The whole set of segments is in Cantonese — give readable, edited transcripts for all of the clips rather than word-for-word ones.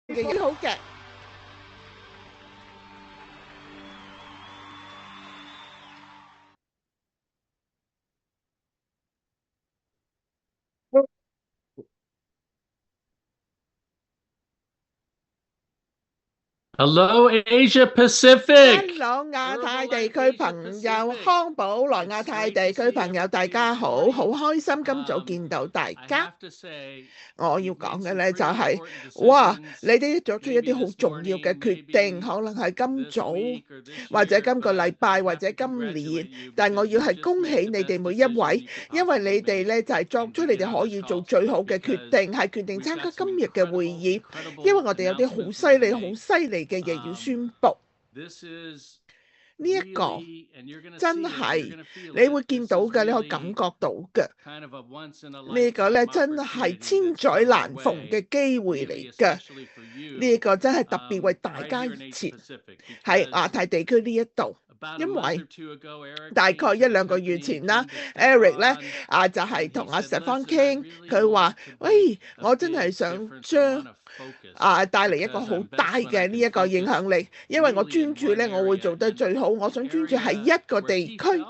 嘅好嘅。Hello, Asia Pacific. Hello，亞太地區朋友，康寶萊亞太地區朋友，大家好，好開心今早見到大家。我要講嘅咧就係，哇！你哋做出一啲好重要嘅決定，可能係今早或者今個禮拜或者今年，但我要係恭喜你哋每一位，因為你哋咧就係作出你哋可以做最好嘅決定，係決定參加今日嘅會議，因為我哋有啲好犀利、好犀利嘅嘢要宣佈。呢一個真係你會見到嘅，你可以感覺到嘅。呢個咧真係千載難逢嘅機會嚟嘅。呢個真係特別為大家而設喺亞太地區呢一度，因為大概一兩個月前啦，Eric 咧就係同阿 Stefan 傾，佢話：喂，我真係想將帶嚟一個好大嘅呢一個影響力，因為我專注咧，我會做得最好。我想專注喺一個地區，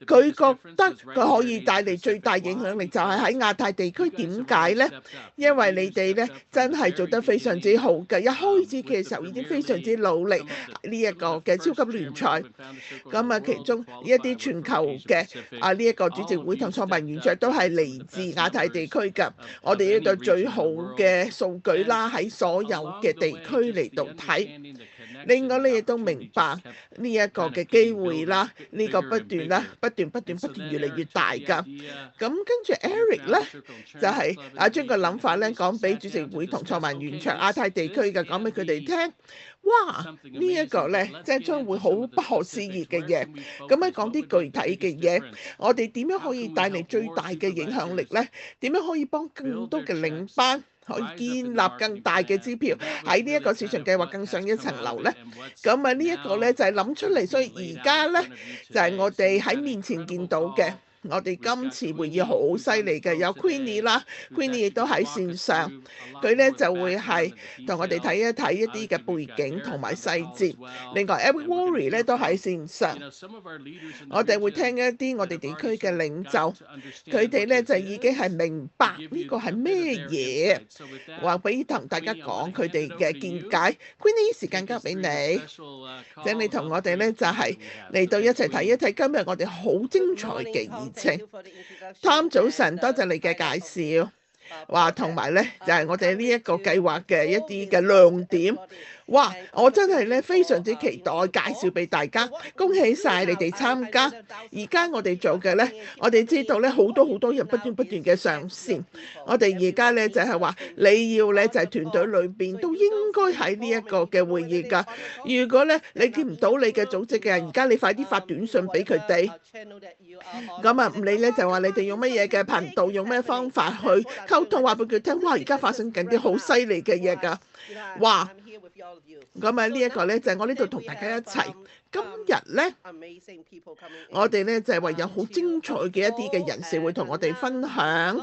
佢覺得佢可以帶嚟最大影響力，就係喺亞太地區。點解呢？因為你哋咧真係做得非常之好嘅，一開始嘅時候已經非常之努力呢一個嘅超級聯賽。咁啊，其中一啲全球嘅呢一個主席會同創辦圓桌都係嚟自亞太地區㗎。我哋呢度最好嘅數據啦，喺所有嘅地區嚟到睇。另外你亦都明白呢一個嘅機會啦，呢個不斷越嚟越大㗎。咁跟住 Eric 咧就係將個諗法咧講俾主席會同創辦圓桌亞太地區嘅，講俾佢哋聽。哇！呢一個咧即係將會好不可思議嘅嘢。咁樣講啲具體嘅嘢，我哋點樣可以帶嚟最大嘅影響力咧？點樣可以幫更多嘅領班可以建立更大嘅支票，喺呢一個市場計劃更上一層樓咧？咁啊呢一個咧就係諗出嚟，所以而家咧就係我哋喺面前見到嘅。我哋今次會議好犀利嘅，有 Queenie 啦，Queenie 亦都喺線上，佢咧就會係同我哋睇一睇一啲嘅背景同埋細節。另外 Eric Worre 咧都喺線上，我哋會聽一啲我哋地區嘅領袖，佢哋咧就已經係明白呢個係咩嘢，話俾同大家講佢哋嘅見解。Queenie，時間交俾你，請你同我哋咧就係嚟到一齊睇一睇今日我哋好精彩嘅議程。Tom，早晨，多謝你嘅介紹，話同埋咧就係我哋呢一個計劃嘅一啲嘅亮點。哇！我真係咧非常之期待介紹俾大家，恭喜晒你哋參加。而家我哋做嘅咧，我哋知道咧好多人不斷嘅上線。我哋而家咧就係話你要咧就係團隊裏邊都應該喺呢一個嘅會議㗎。如果咧你見唔到你嘅組織嘅人，而家你快啲發短信俾佢哋。咁啊唔理咧就話你哋用乜嘢嘅頻道，用咩方法去溝通，話俾佢聽。哇！而家發生緊啲好犀利嘅嘢㗎。哇！咁啊呢一個咧就係我呢度同大家一齊。今日咧，我哋咧就係話有好精彩嘅一啲嘅人士會同我哋分享，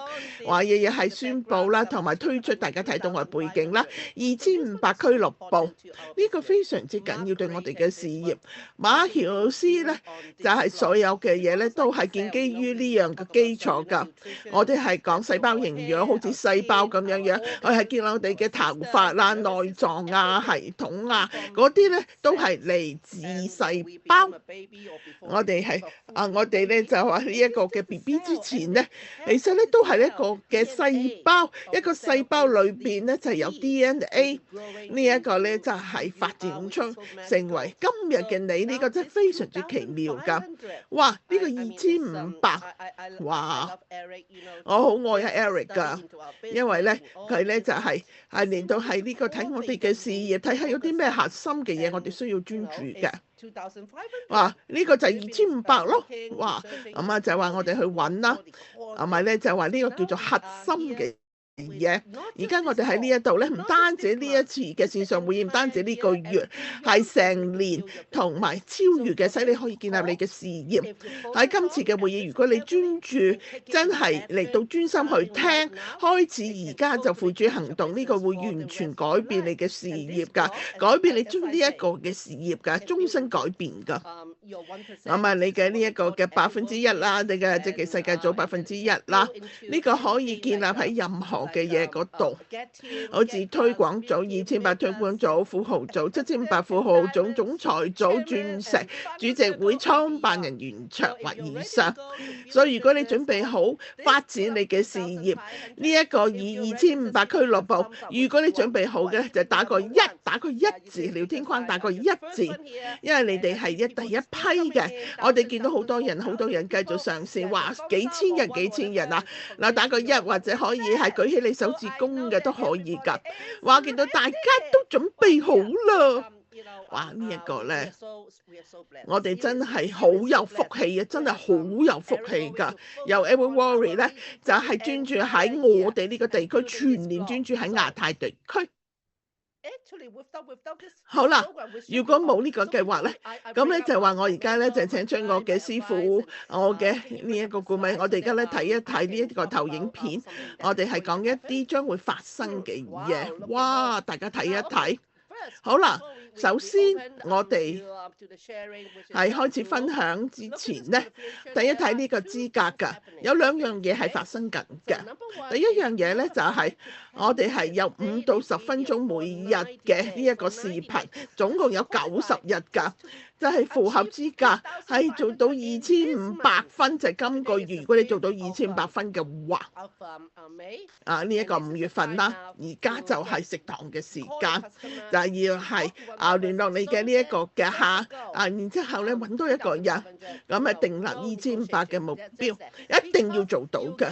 話嘢係宣佈啦，同埋推出大家睇到我背景啦，2500俱樂部呢個非常之緊要對我哋嘅事業。馬喬老師咧就係所有嘅嘢咧都係建基於呢樣嘅基礎㗎。我哋係講細胞營養，好似細胞咁樣，我係見到我哋嘅頭髮啦、內臟啊、系統啊嗰啲咧都係嚟自細胞。我哋係我哋咧就話呢一個嘅 BB 之前咧，其實咧都係一個嘅細胞，一個細胞裏邊咧就係有 DNA 呢一個咧就係發展出成為今日嘅你，呢個真係非常之奇妙㗎。哇！呢個2500，哇！我好愛阿 Eric 㗎，因為咧佢咧就係連到係呢個睇我哋嘅事業，睇下有啲咩核心嘅嘢我哋需要專注嘅。哇！呢個就係2500咯。哇！咁啊就話我哋去揾啦，係咪咧就話呢個叫做核心嘅嘢。而家我哋喺呢一度咧，唔單止呢一次嘅線上會議，唔單止呢個月，係成年同埋超越嘅，使你可以建立你嘅事業。喺今次嘅會議，如果你專注真係嚟到專心去聽，開始而家就付諸行動，呢個會完全改變你嘅事業㗎，改變你將呢一個嘅事業㗎，終身改變㗎。咁啊，你嘅呢一個嘅1%啦，你嘅即係世界組1%啦，呢個可以建立喺任何嘅嘢嗰度，好似推廣組、2800推廣組、富豪組、7500富豪組、總裁組、鑽石主席會創辦人圓桌或以上。所以如果你準備好發展你嘅事業，呢一個以2500俱樂部，如果你準備好嘅就打個一字，聊天框打個一字，因為你哋係第一批嘅。我哋見到好多人繼續嘗試，話幾千人啊，嗱打個一，或者可以係舉起你手指公嘅都可以㗎。話見到大家都準備好啦，哇！呢一個咧，我哋真係好有福氣啊，真係好有福氣㗎。由 Edward Warry 咧就係專注喺我哋呢個地區，全年專注喺亞太地區。好啦，如果冇呢個計劃咧，咁咧就話我而家咧就請出我嘅師傅，我嘅呢一個顧問，我哋而家咧睇一睇呢一個投影片，我哋係講一啲將會發生嘅嘢，哇！大家睇一睇。好啦，首先我哋係開始分享之前咧，睇一睇呢個資格㗎，有2樣嘢係發生緊嘅。第一樣嘢咧就係我哋係有5到10分鐘每日嘅呢一個視頻，總共有90日㗎。就係符合資格，係做到2500分，就係今個月。如果你做到2500分嘅話，呢一個5月份啦，而家就係食堂嘅時間，就係要係聯絡你嘅呢一個嘅客，然之後咧揾多一個人，咁定立2500嘅目標，一定要做到嘅。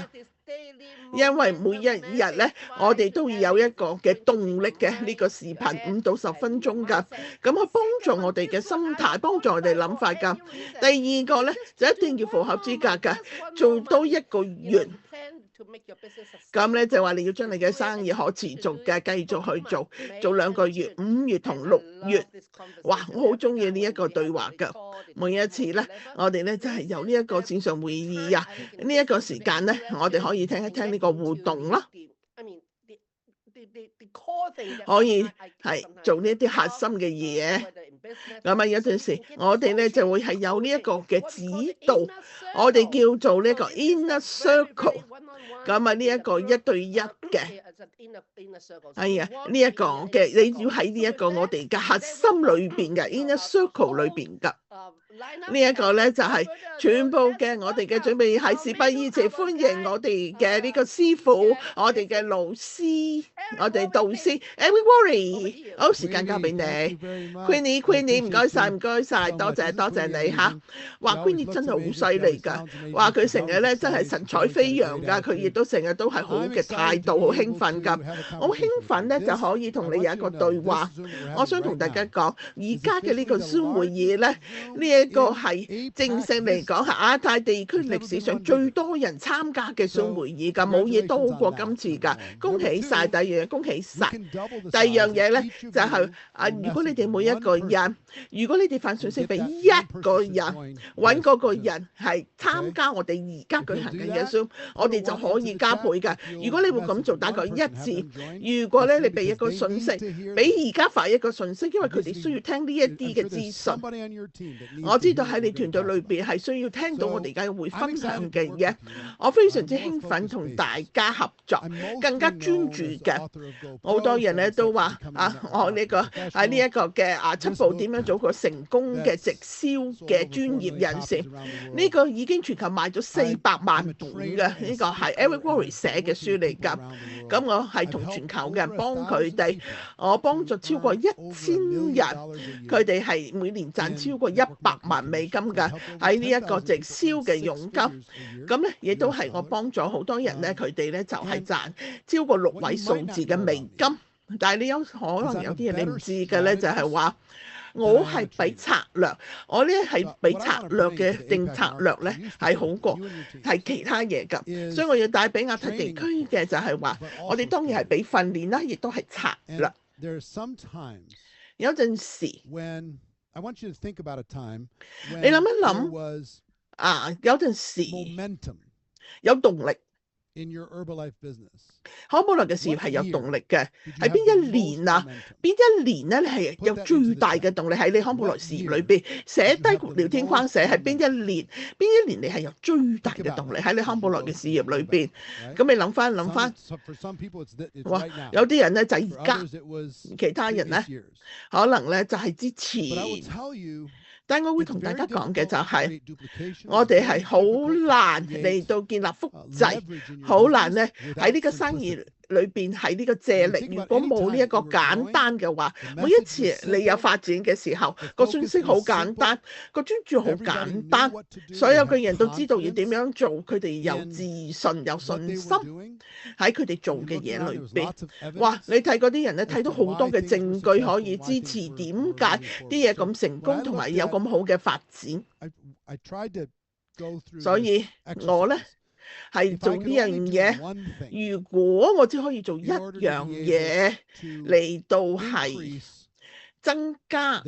因為每一日咧，我哋都要有一個嘅動力嘅呢個視頻5到10分鐘㗎，咁去幫助我哋嘅心態，幫助我哋諗法㗎。第二個咧就一定要符合資格㗎，做多1個月。咁咧就話你要將你嘅生意可持續嘅繼續去做2個月，5月同6月。哇！我好中意呢一個對話㗎。每一次咧，我哋咧就係有呢一個線上會議啊，呢一個時間咧，我哋可以聽一聽呢個互動啦。可以係做呢一啲核心嘅嘢。咁啊，有陣時我哋咧就會係有呢一個嘅指導，我哋叫做呢一個 inner circle。咁啊，呢一個1對1嘅，係啊，呢一個嘅你要喺呢一個我哋嘅核心裏邊嘅 inner circle 裏邊㗎。呢一個咧就係全部嘅我哋嘅準備係事不宜遲，歡迎我哋嘅呢個師傅，我哋嘅老師，我哋導師 Edward Warry。好，時間交俾你 ，Queenie，唔該晒，多謝你嚇。話 Queenie 真係好犀利㗎，話佢成日咧真係神采飛揚㗎，佢亦都成日都係好嘅態度，好興奮㗎。我好興奮咧就可以同你有一個對話。我想同大家講，而家嘅呢個 Zoom 會議咧，呢一個係正式嚟講係亞太地區歷史上最多人參加嘅 Zoom 會議㗎，冇嘢多過今次㗎，恭喜晒！第二樣恭喜晒！第二樣嘢咧就係如果你哋每一個人，如果你哋發信息俾1個人，揾嗰個人係參加我哋而家舉行緊嘅 Zoom，我哋就可以加倍㗎。如果你會咁做，打個1字。如果咧你俾一個信息，俾而家發一個信息，因為佢哋需要聽呢一啲嘅資訊。我知道喺你團隊裏邊係需要聽到我哋而家會分享嘅嘢，我非常之興奮同大家合作，更加專注嘅。好多人咧都話我呢個喺呢一個嘅7步點樣做個成功嘅直銷嘅專業人士，呢個已經全球賣咗400萬本嘅，呢個係 Edward Warry 寫嘅書嚟㗎。咁我係同全球嘅人幫佢哋，我幫助超過1000人，佢哋係每年賺超過100萬美金㗎，喺呢一個直銷嘅佣金。咁咧亦都係我幫咗好多人咧，佢哋咧就係賺超過6位數字嘅美金。但係你可能有啲嘢你唔知嘅咧，就係話我係比策略，我咧係比策略嘅定策略咧係好過係其他嘢㗎，所以我要帶俾亞太地區嘅就係話，我哋當然係比訓練啦，亦都係策略。有陣時，你諗一諗啊，有陣時有動力。康寶萊嘅事業係有動力嘅，係邊一年啊？邊一年咧係有最大嘅動力喺你康寶萊事業裏邊寫低聊天框寫係邊一年？邊一年你係有最大嘅動力喺你康寶萊嘅事業裏邊？咁你諗翻，哇！有啲人咧就而家，其他人咧可能咧就係之前。但係我會同大家講嘅就係，我哋係好難嚟到建立複製，好難咧喺呢個生意裏邊喺呢個借力。如果冇呢一個簡單嘅話，每一次你有發展嘅時候，個信息好簡單，個專注好簡單，所有嘅人都知道要點樣做，佢哋有自信、有信心喺佢哋做嘅嘢裏邊。哇！你睇嗰啲人咧，睇到好多嘅證據可以支持點解啲嘢咁成功，同埋有咁好嘅發展。所以我咧係做呢樣嘢。如果我只可以做一樣嘢嚟到係增加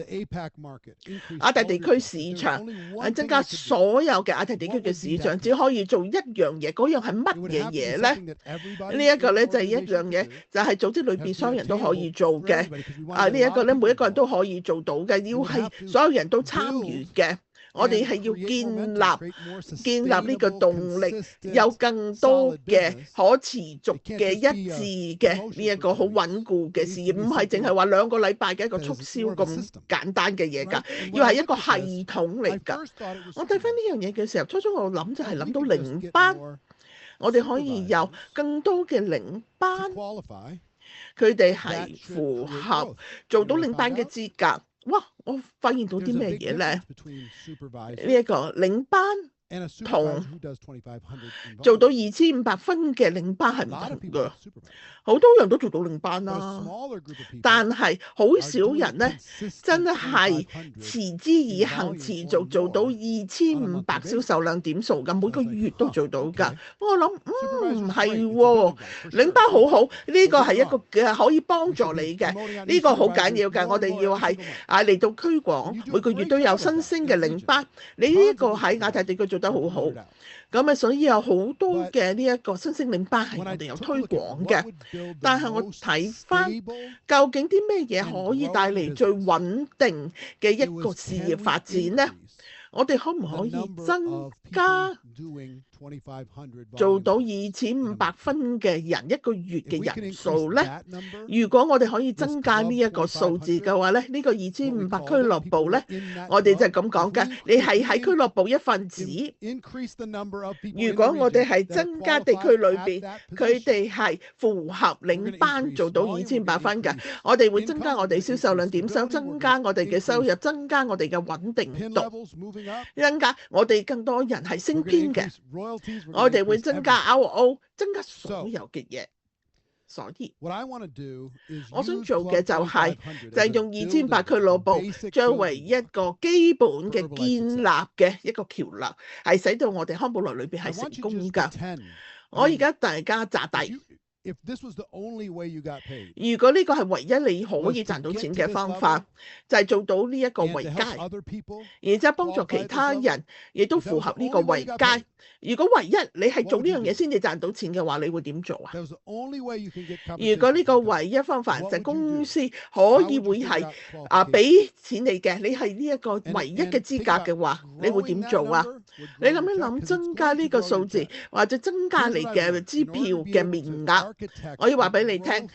亞太地區市場，增加所有嘅亞太地區嘅市場，只可以做一樣嘢，嗰樣係乜嘢嘢咧？呢一個咧就係一樣嘢，就係組織裏邊所有人都可以做嘅。呢一個咧每一個人都可以做到嘅，要係所有人都參與嘅。我哋係要建立呢個動力，有更多嘅可持續嘅一致嘅呢一個好穩固嘅事業，唔係淨係話2個禮拜嘅一個促銷咁簡單嘅嘢㗎，要係一個系統嚟㗎。我睇翻呢樣嘢嘅時候，初初我諗就係諗到領班，我哋可以有更多嘅領班，佢哋係符合做到領班嘅資格。哇！我發現到啲咩嘢咧？呢一個領班同做到2500分嘅領班係唔同㗎。好多人都做到領班啦，但係好少人咧真係持之以恆，持續做到2500銷售量點數㗎，每個月都做到㗎。我諗唔係喎，領班好好，呢個係一個嘅可以幫助你嘅，呢個好緊要㗎。我哋要係嚟到推廣，每個月都有新升嘅領班，你呢個喺亞太地區做得好好。咁所以有好多嘅呢一個新星領班係我哋有推廣嘅，但係我睇翻究竟啲咩嘢可以帶嚟最穩定嘅一個事業發展呢？我哋可唔可以增加做到2500分嘅人一個月嘅人數呢？如果我哋可以增加呢一個數字嘅話咧，呢個2500俱樂部咧，我哋就係咁講嘅，你係喺俱樂部一份子。如果我哋係增加地區裏邊，佢哋係符合領班做到2500分嘅，我哋會增加我哋銷售量點數，增加我哋嘅收入，增加我哋嘅穩定度，增加我哋更多人係升編嘅。我哋會增加 RO， 增加所有嘅嘢，所以我想做嘅就係用2500俱樂部作為一個基本嘅建立嘅一個橋樑，係使到我哋康寶萊裏邊係成功㗎。我而家大家扎底。如果呢個係唯一你可以賺到錢嘅方法，就係做到呢一個位階，然之後幫助其他人，亦都符合呢個位階。如果唯一你係做呢樣嘢先至賺到錢嘅話，你會點做啊？如果呢個唯一方法就係公司可以會係俾錢你嘅，你係呢一個唯一嘅資格嘅話，你會點做啊？你諗一諗，增加呢個數字，或者增加你嘅支票嘅面額。我要話俾你聽，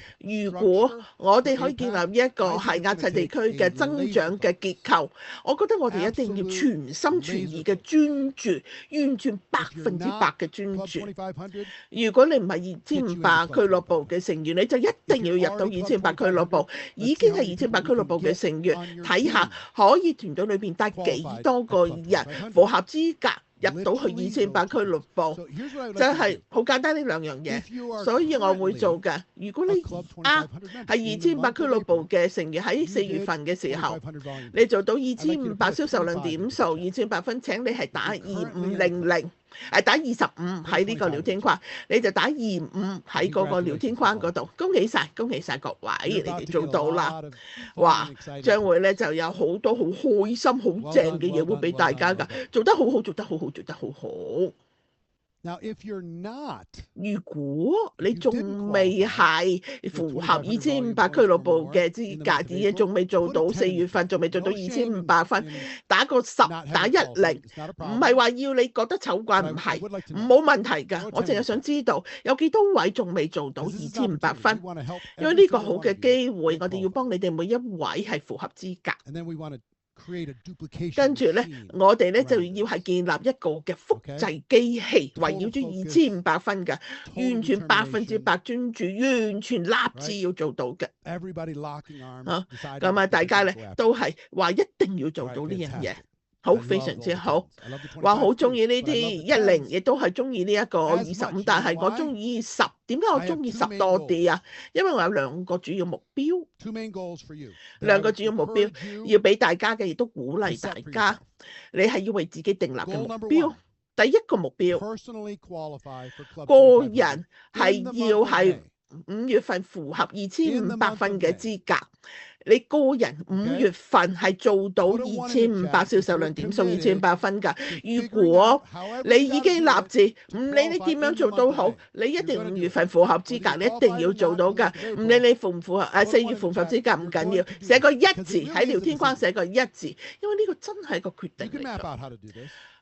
如果我哋可以建立一個係亞太地區嘅增長嘅結構，我覺得我哋一定要全心全意嘅專注，完全100%嘅專注。如果你唔係2500俱樂部嘅成員，你就一定要入到2500俱樂部。已經係2500俱樂部嘅成員，睇下可以團隊裏邊帶幾多個人符合資格。入到去2500俱樂部，就係好簡單呢兩樣嘢。所以我會做嘅。如果你係2500俱樂部嘅成員喺4月份嘅時候，你做到2500銷售量點數2500分，請你係打2500。打25喺呢個聊天框，你就打25喺嗰個聊天框嗰度。恭喜晒各位，你哋做到啦！哇，將會咧就有好多好開心、好正嘅嘢會俾大家㗎，做得好好，做得好好，做得好好。如果你仲未係符合2500俱樂部嘅資格，而嘢仲未做到4月份，仲未做到2500分，打個10，打10，唔係話要你覺得醜怪，唔係，冇問題㗎。我淨係想知道有幾多位仲未做到2500分，因為呢個好嘅機會，我哋要幫你哋每一位係符合資格。跟住咧，我哋咧就要係建立一個嘅複製機器，圍繞住2500分嘅，完全100%專注，完全立志要做到嘅。咁啊，大家咧都係話一定要做到呢樣嘢。好，非常之好。話好中意呢啲10，亦都係中意呢一個25，但係我中意10。點解我中意10多啲啊？因為我有2個主要目標，2個主要目標要俾大家嘅，亦都鼓勵大家。你係要為自己訂立嘅目標。第一個目標，個人係要係5月份符合2500分嘅資格。你個人5月份係做到2500銷售量點數2500分㗎。如果你已經立志，唔理你點樣做都好，你一定5月份符合資格，你一定要做到㗎。唔理你符唔符合4月符唔符合資格唔緊要，寫個1字喺聊天框，寫個1字，因為呢個真係個決定嚟㗎。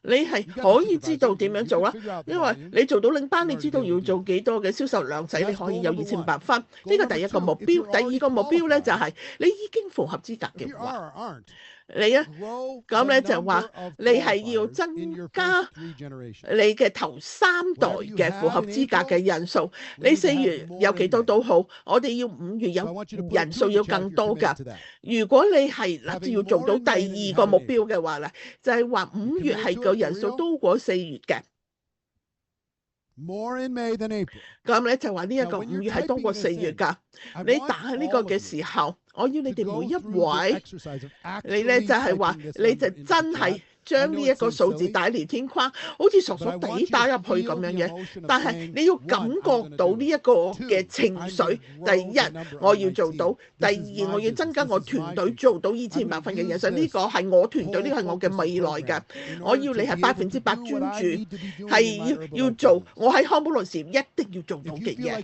你係可以知道點樣做啦，因為你做到領班，你知道要做幾多嘅銷售量仔，你可以有2500分。呢個第一個目標。第二個目標咧就係你已經符合資格嘅話，你啊咁咧就話你係要增加你嘅頭3代嘅符合資格嘅人數。你4月有幾多都好，我哋要5月有人數要更多㗎。如果你係立志要做到第二個目標嘅話咧，就係話5月係個人數多過4月嘅。咁咧就話呢一個5月係多過4月㗎。你打呢個嘅時候，我要你哋每一位，你咧就係話，你就真係將呢一個數字打聊天框，好似傻傻地打入去咁樣嘅。但係你要感覺到呢一個嘅情緒。第一，我要做到；第二，我要增加我團隊做到2500分嘅人數。呢個係我團隊，呢個係我嘅未來㗎。我要你係100%專注，係要做。我喺康寶萊士一定要做到嘅嘢。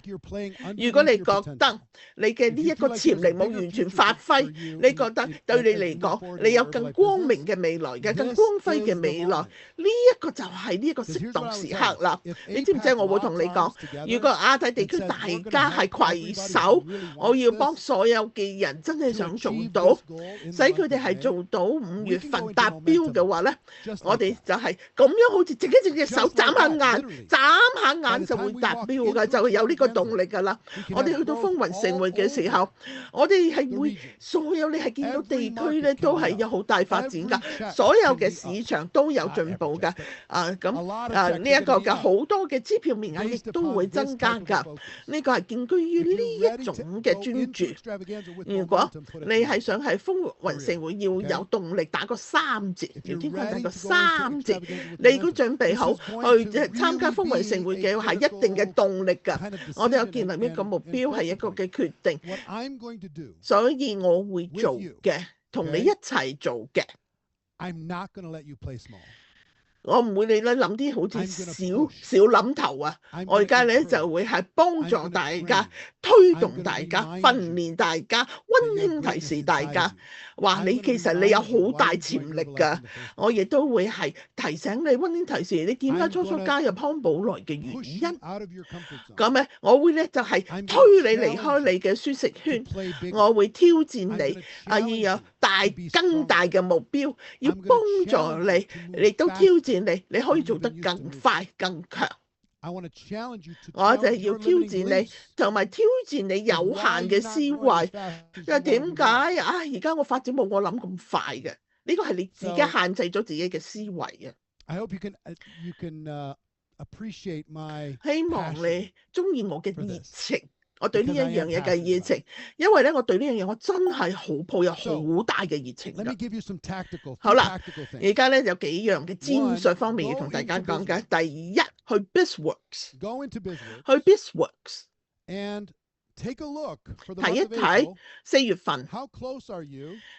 如果你覺得你嘅呢一個潛力冇完全發揮，你覺得對你嚟講，你有更光明嘅未來嘅，更光輝嘅未來，呢一個就係呢一個適當時刻啦。你知唔知我會同你講，如果亞太地區大家係攜手，我要幫所有嘅人真係想做到，使佢哋係做到5月份達標嘅話咧，我哋就係咁樣，好似整隻手眨下眼就會達標㗎，就有呢個動力㗎啦。我哋去到風雲盛會嘅時候，我哋係會所有你係見到地區咧都係有好大發展㗎，所有嘅市場都有進步㗎。呢一個嘅好多嘅支票名額亦都會增加㗎。呢個係建基於呢一種嘅專注。如果你係想係風雲盛會要有動力，打個3折，聊天框打個3折，你如果準備好去參加風雲盛會嘅話，係一定嘅動力㗎。我哋有建立一個目標，係一個嘅決定，所以我會做嘅，同你一齊做嘅。我唔會你咧諗啲好似小諗頭啊！我而家咧就會係幫助大家、推動大家、訓練大家、溫馨提示大家，話你其實你有好大潛力㗎。我亦都會係提醒你、溫馨提示你點解初加入康寶萊嘅原因。咁咧，我會咧就係推你離開你嘅舒適圈，我會挑戰你要有更大嘅目標，要幫助你，亦都挑戰你可以做得更快更強。我就係要挑戰你，同埋挑戰你有限嘅思維。又點解而家我發展冇我諗咁快嘅？呢個係你自己限制咗自己嘅思維啊！希望你中意我嘅熱情，我對呢一樣嘢嘅熱情，因為咧我對呢樣嘢我真係好抱有好大嘅熱情㗎。好啦，而家咧有幾樣嘅戰術方面要同大家講嘅。第一，去 BizWorks， 去 BizWorks。睇一睇4月份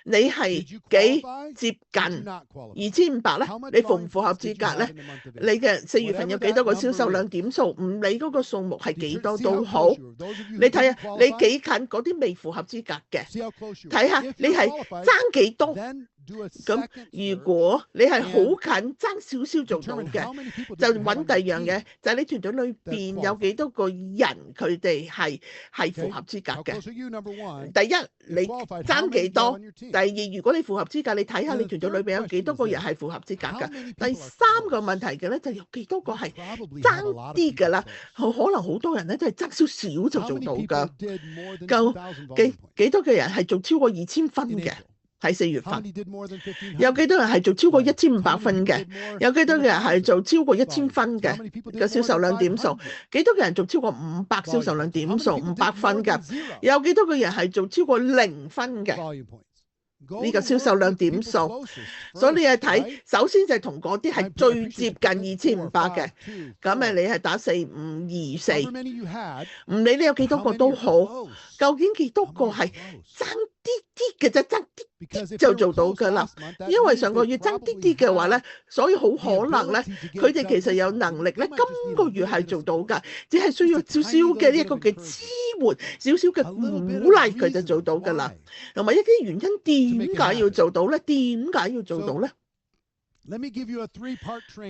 你係幾接近2500咧？你符唔符合資格咧？你嘅4月份有幾多個銷售量點數？唔理嗰個數目係幾多都好，你睇下你幾近嗰啲未符合資格嘅，睇下你係爭幾多。咁如果你係好近爭少少做到嘅，就揾第二樣嘢，就係你團隊裏邊有幾多個人佢哋係符合資格嘅。第一，你爭幾多？第二，如果你符合資格，你睇下你團隊裏邊有幾多個人係符合資格嘅。第三個問題嘅咧，就有幾多個係爭啲嘅啦？可能好多人咧都係爭少少就做到㗎。夠幾多個人係做超過2000分嘅？喺4月份，有幾多人係做超過1500分嘅？有幾多個人係做超過1000分嘅銷售量點數？幾多個人做超過500銷售量點數500分嘅？有幾多個人係做超過0分嘅呢個銷售量點數？所以你係睇，首先就係同嗰啲係最接近2500嘅，咁你係打4524，唔理你有幾多個都好，究竟幾多個係爭啲嘅啫，爭啲就做到㗎啦。因為上個月爭啲嘅話咧，所以好可能咧，佢哋其實有能力咧，今個月係做到㗎，只係需要少少嘅呢一個嘅支援，少少嘅鼓勵，佢就做到㗎啦。同埋一啲原因點解要做到咧？點解要做到咧？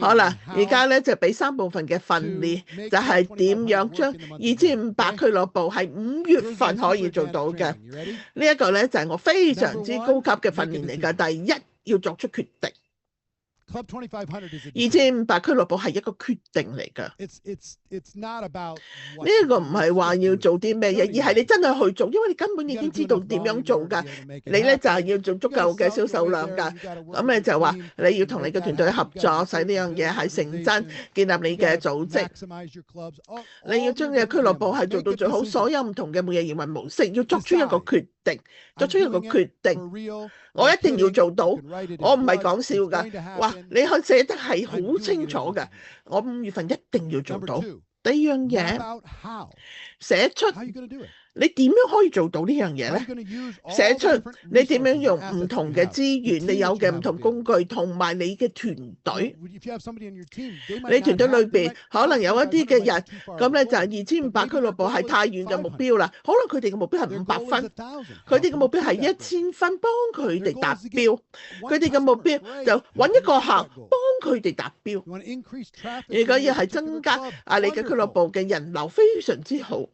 好啦，而家咧就俾3部分嘅訓練，就係點樣將2500俱樂部係5月份可以做到嘅。呢一個咧就係我非常之高級嘅訓練嚟㗎。第一，要作出決定。2500俱樂部係一個決定嚟㗎。呢一個唔係話要做啲咩嘢，而係你真係去做，因為你根本已經知道點樣做㗎。你咧就係要做足夠嘅銷售量㗎。咁你就話你要同你嘅團隊合作，使呢樣嘢係成真，建立你嘅組織。你要將你嘅俱樂部係做到最好，所有唔同嘅每日營運模式，要作出一個決定，作出一個決定。我一定要做到，我唔係講笑㗎。哇，你可以寫得係好清楚㗎。我5月份一定要做到。第二樣嘢，寫出你點樣可以做到呢樣嘢咧？寫出你點樣用唔同嘅資源，你有嘅唔同工具，同埋你嘅團隊。你團隊裏邊可能有一啲嘅人，咁咧就係2500俱樂部係太遠嘅目標啦。可能佢哋嘅目標係500分，佢哋嘅目標係1000分，幫佢哋達標。佢哋嘅目標就揾一個客幫佢哋達標。如果要係增加你嘅俱樂部嘅人流，非常之好。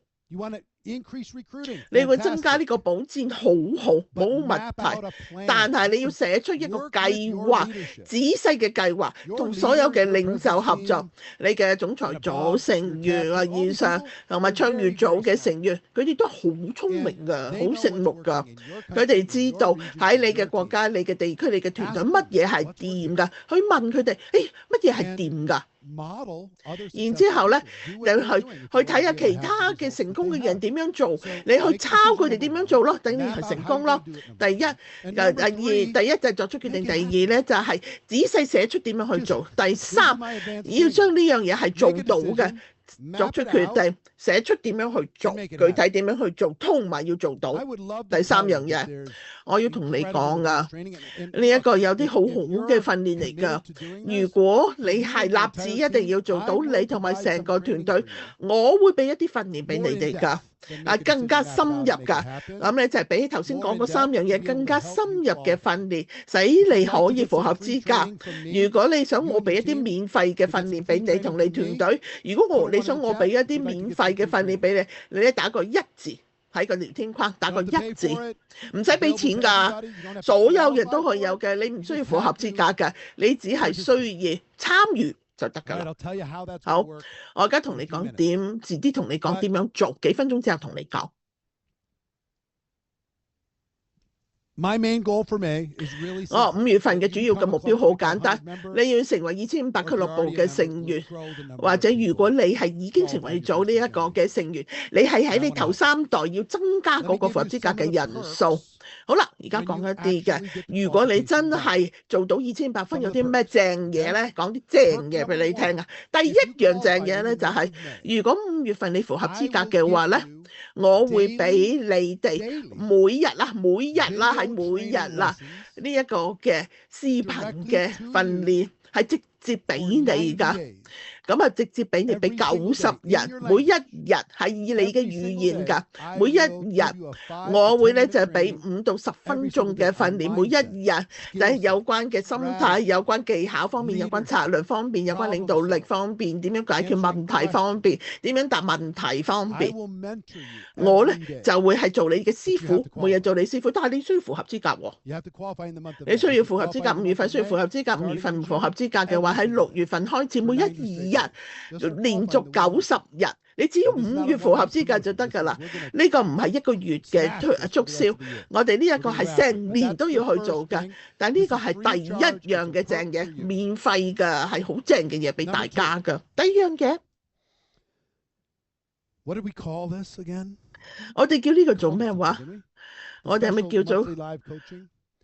你會增加呢個保薦好好，冇問題，但係你要寫出一個計劃，仔細嘅計劃，同所有嘅領袖合作，你嘅總裁組成員啊以上，同埋創業組嘅成員，佢哋都好聰明㗎，好醒目㗎，佢哋知道喺你嘅國家、你嘅地區、你嘅團隊乜嘢係掂㗎，去問佢哋，乜嘢係掂㗎？然之後咧，就去睇下其他嘅成功嘅人點樣做，你去抄佢哋點樣做咯，等你係成功咯。第一就係作出決定，第二咧就係仔細寫出點樣去做，第三要將呢樣嘢係做到嘅。作出決定，寫出點樣去做，具體點樣去做，同埋要做到。第三樣嘢，我要同你講啊，呢一個有啲好好嘅訓練嚟㗎。如果你係立志一定要做到，你同埋成個團隊，我會俾一啲訓練俾你哋㗎。更加深入㗎，咁咧就係比起頭先講嗰3樣嘢更加深入嘅訓練，使你可以符合資格。如果你想我俾一啲免費嘅訓練俾你同你團隊，如果你想我俾一啲免費嘅訓練俾你，你咧打個1字喺個聊天框，打個1字，唔使俾錢㗎，所有人都可以有嘅，你唔需要符合資格㗎，你只係需要參與就得㗎啦。好，我而家同你講點，遲啲同你講點樣做，幾分鐘之後同你講。我5月份嘅主要嘅目標好簡單，你要成為2500俱樂部嘅成員，或者如果你係已經成為咗呢一個嘅成員，你係喺你頭3代要增加嗰個符合資格嘅人數。好啦，而家講一啲嘅，如果你真係做到2500分，有啲咩正嘢咧？講啲正嘢俾你聽啊！第一樣正嘢咧就係，如果5月份你符合資格嘅話咧，我會俾你哋每日啦呢一個嘅視頻嘅訓練係直接俾你㗎。咁啊，直接俾你俾90人，每一日係以你嘅語言㗎。每一日我會咧就係俾5到10分鐘嘅訓練，每一日就係有關嘅心態、有關技巧方面、有關策略方面、有關領導力方面、點樣解決問題方面、點樣答問題方面。我咧就會係做你嘅師傅，每日做你師傅，但係你需要符合資格喎。你需要符合資格，5月份需要符合資格，5月份唔符合資格嘅話，喺6月份開始每一日連續90日，你只要5月符合資格就得㗎啦。呢個唔係1個月嘅促銷，我哋呢一個係成年都要去做㗎。但係呢個係第一樣嘅正嘢，免費㗎，係好正嘅嘢俾大家㗎。第二樣嘢，我哋叫呢個做咩話？我哋係咪叫做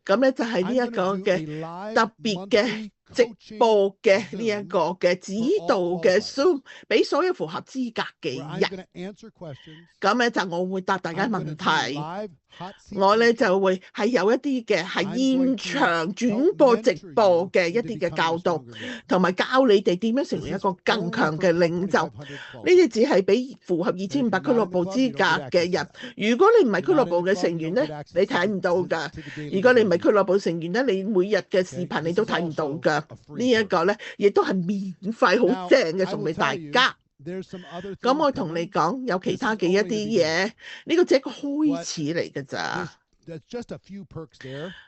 咁咧？就係呢一個嘅特別嘅直播嘅呢一個嘅指導嘅 Zoom， 俾所有符合資格嘅人。咁咧就我會答大家問題。我咧就會係有一啲嘅係現場轉播直播嘅一啲嘅教導，同埋教你哋點樣成為一個更強嘅領袖。呢啲只係俾符合2500俱樂部資格嘅人。如果你唔係俱樂部嘅成員咧，你睇唔到㗎。如果你唔係俱樂部成員咧，你每日嘅視頻你都睇唔到㗎。呢一個咧亦都係免費好正嘅，送俾大家。咁我同你講，有其他嘅一啲嘢，呢個只係一個開始嚟㗎咋。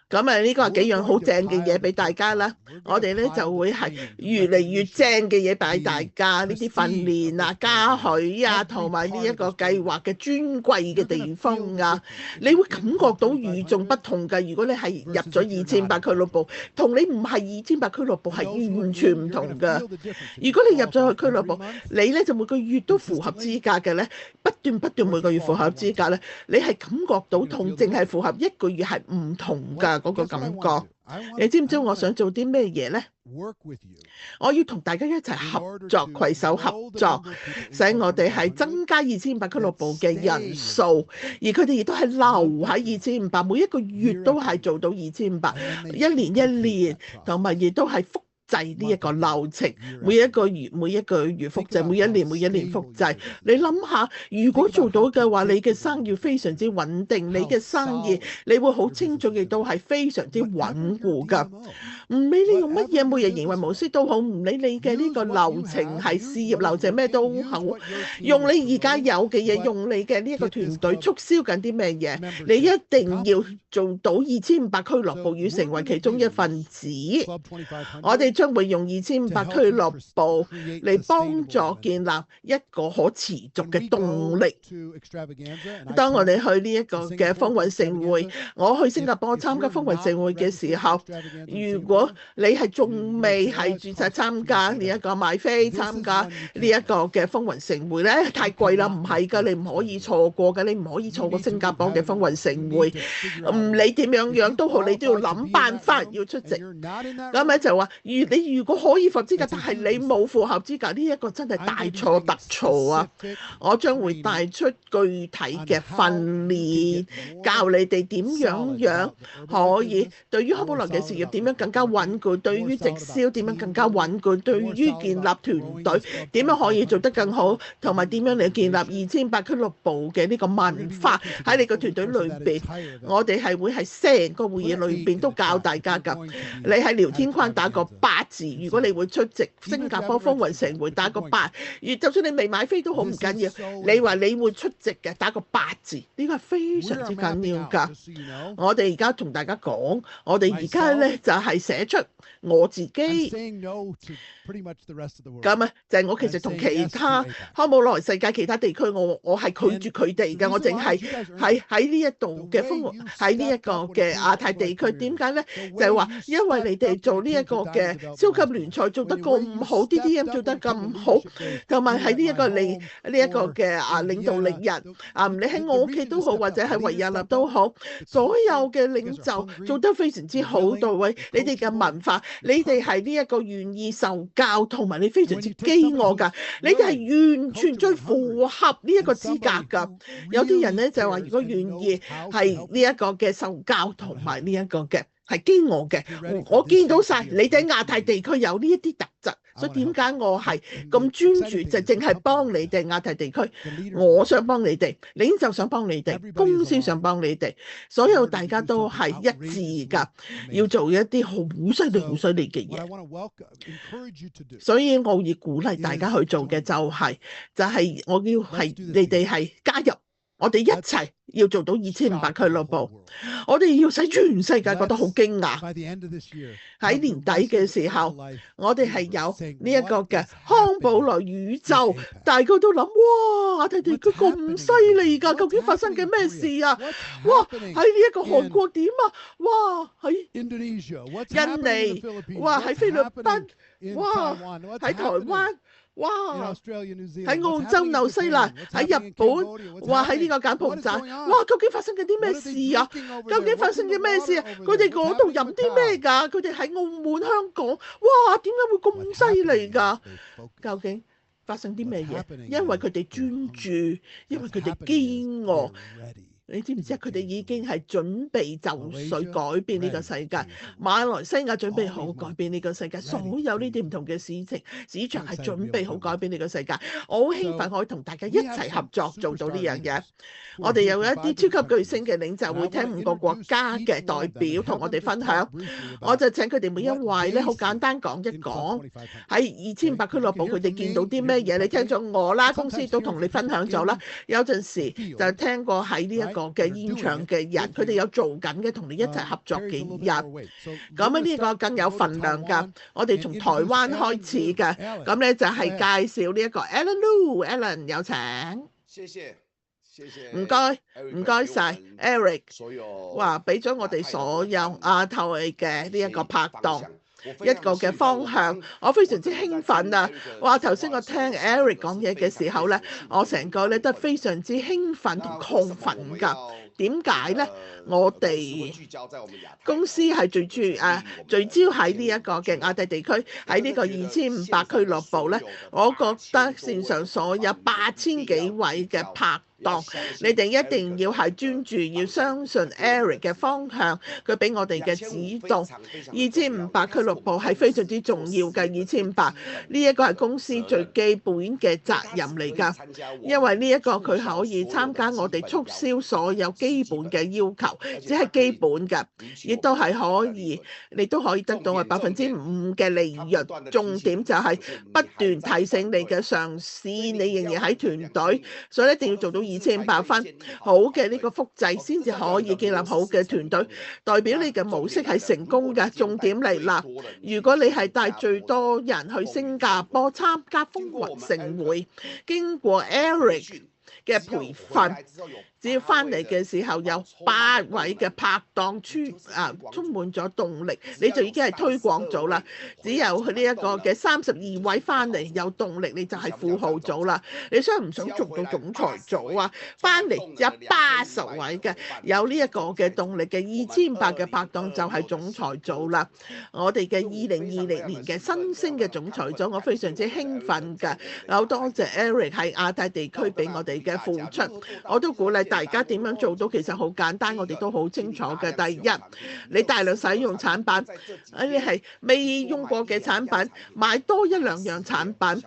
咁啊，呢個係幾樣好正嘅嘢俾大家啦。我哋咧就會係越嚟越正嘅嘢俾大家，呢啲訓練啊、嘉許啊，同埋呢一個計劃嘅尊貴嘅地方啊，你會感覺到與眾不同㗎。如果你係入咗2500俱樂部，同你唔係2500俱樂部係完全唔同㗎。如果你入咗去俱樂部，你咧就每個月都符合資格嘅咧，不斷每個月符合資格咧，你係感覺到同淨係符合1個月係唔同㗎。嗰個感覺，你知唔知我想做啲咩嘢呢？我要同大家一齊合作，攜手合作，使我哋係增加2500俱樂部嘅人數，而佢哋亦都係留喺2500，每一個月都係做到2500，一年，同埋亦都係複製呢一個流程，每一個月複製，每一年複製。你諗下，如果做到嘅話，你嘅生意非常之穩定，你嘅生意你會好清楚，亦都係非常之穩固㗎。唔理你用乜嘢每日營運模式都好，唔理你嘅呢個流程係事業流程咩都好，用你而家有嘅嘢，用你嘅呢一個團隊促銷緊啲咩嘢，你一定要做到2500俱樂部，要成為其中一份子。我哋將會用2500俱樂部嚟幫助建立一個可持續嘅動力。當我哋去呢一個嘅風雲盛會，我去新加坡參加風雲盛會嘅時候，如果你係仲未係註冊參加呢一個買飛參加呢一個嘅風雲盛會咧，太貴啦，唔係㗎，你唔可以錯過㗎，你唔可以錯過新加坡嘅風雲盛會。唔理點樣都好，你都要諗辦法要出席。咁咪就話，你如果可以符合資格，但係你冇符合資格，呢一個真係大錯特錯啊！我將會帶出具體嘅訓練，教你哋點樣可以對於康寶萊嘅事業點樣更加穩固，對於直銷點樣更加穩固，對於建立團隊點樣可以做得更好，同埋點樣嚟建立2500俱樂部嘅呢個文化喺你個團隊裏邊。我哋係會喺成個會議裏邊都教大家㗎。你喺聊天框打個8 8字。如果你會出席新加坡風雲盛會，打個8。就算你未買飛都好唔緊要，你話你會出席嘅，打個8字，呢個係非常之緊要㗎。我哋而家同大家講，我哋而家咧就係寫出我自己咁啊，就係我其實同其他康姆萊世界其他地區，我係拒絕佢哋嘅，我淨係喺呢一度嘅喺呢一個嘅亞太地區。點解咧？就係話因為你哋做呢一個嘅超級聯賽做得咁好，DDM 做得咁好，同埋喺呢一個嘅領導力人你喺我屋企都好，或者喺維也納都好，所有嘅領袖做得非常之好到位。你哋嘅文化，你哋係呢一個願意受教，同埋你非常之飢餓㗎，你哋係完全最符合呢一個資格㗎。有啲人咧就係話，如果願意係呢一個嘅受教，同埋呢一個嘅係飢餓嘅，我見到晒你哋亞太地區有呢一啲特質。所以點解我係咁專注，就淨係幫你哋亞太地區？我想幫你哋，領袖想幫你哋，公司想幫你哋，所有大家都係一致㗎，要做一啲好犀利、好犀利嘅嘢。所以我要鼓勵大家去做嘅就係我要係你哋係加入。我哋一齊要做到2500俱樂部，我哋要使全世界覺得好驚訝。喺年底嘅時候，我哋係有呢一個嘅康寶萊宇宙，大家都諗哇，亞太地區咁犀利㗎，究竟發生緊咩事啊？哇，喺呢一個韓國點啊？哇，喺印尼，哇喺菲律賓，哇喺台灣。哇！喺澳洲、紐西蘭、喺日本，哇！喺呢個柬埔寨，哇！究竟發生緊啲咩事啊？究竟發生緊咩事啊？佢哋嗰度飲啲咩㗎？佢哋喺澳門、香港，哇！點解會咁犀利㗎？究竟發生啲咩嘢？因為佢哋專注，因為佢哋飢餓。你知唔知啊？佢哋已經係準備就緒改變呢個世界。馬來西亞準備好改變呢個世界，所有呢啲唔同嘅市場係準備好改變呢個世界。我好興奮可以同大家一齊合作做到呢樣嘢。我哋有一啲超級巨星嘅領袖會聽5個國家嘅代表同我哋分享，我就請佢哋每一位咧好簡單講一講喺2500俱樂部佢哋見到啲咩嘢。你聽咗我啦，公司都同你分享咗啦。有陣時就聽過喺呢一個嘅現場嘅人，佢哋有做緊嘅，同你一齊合作嘅人，咁啊呢個更有份量㗎。我哋從台灣開始嘅，咁咧就係介紹呢一個 Alan Lu，Alan 有請。謝謝，唔該晒 Eric， 哇，俾咗我哋所有亞太嘅呢一個拍檔一個嘅方向，我非常之興奮啊！哇，頭先我聽 Eric 講嘢嘅時候咧，我成個咧都非常之興奮同亢奮㗎。點解咧？我哋公司係聚焦喺呢一個嘅亞太地區，喺呢個2500俱樂部咧，我覺得線上所有8000幾位嘅拍檔，你哋一定要係專注，要相信 Eric 嘅方向，佢俾我哋嘅指導。2500俱樂部係非常之重要嘅，2500呢一個係公司最基本嘅責任嚟㗎，因為呢一個佢可以參加我哋促銷所有基本嘅要求，只係基本嘅，亦都係可以，你都可以得到係5%嘅利潤。重點就係不斷提醒你嘅上司，你仍然喺團隊，所以一定要做到2500分好嘅呢個複製，先至可以建立好嘅團隊，代表你嘅模式係成功嘅。重點嚟啦，如果你係帶最多人去新加坡參加風雲盛會，經過 Eric 嘅培訓，只要翻嚟嘅時候有8位嘅拍檔充滿咗動力，你就已經係推廣組啦。只有呢一個嘅32位翻嚟有動力，你就係富豪組啦。你想唔想做到總裁組啊？翻嚟有80位嘅有呢一個嘅動力嘅2800嘅拍檔就係總裁組啦。我哋嘅2020年嘅新星嘅總裁組，我非常之興奮㗎。好多謝 Eric 喺亞太地區俾我哋嘅付出，我都鼓勵大家點樣做到其實好簡單，我哋都好清楚嘅。第一，你大量使用產品，你係未用過嘅產品，買多一兩樣產品，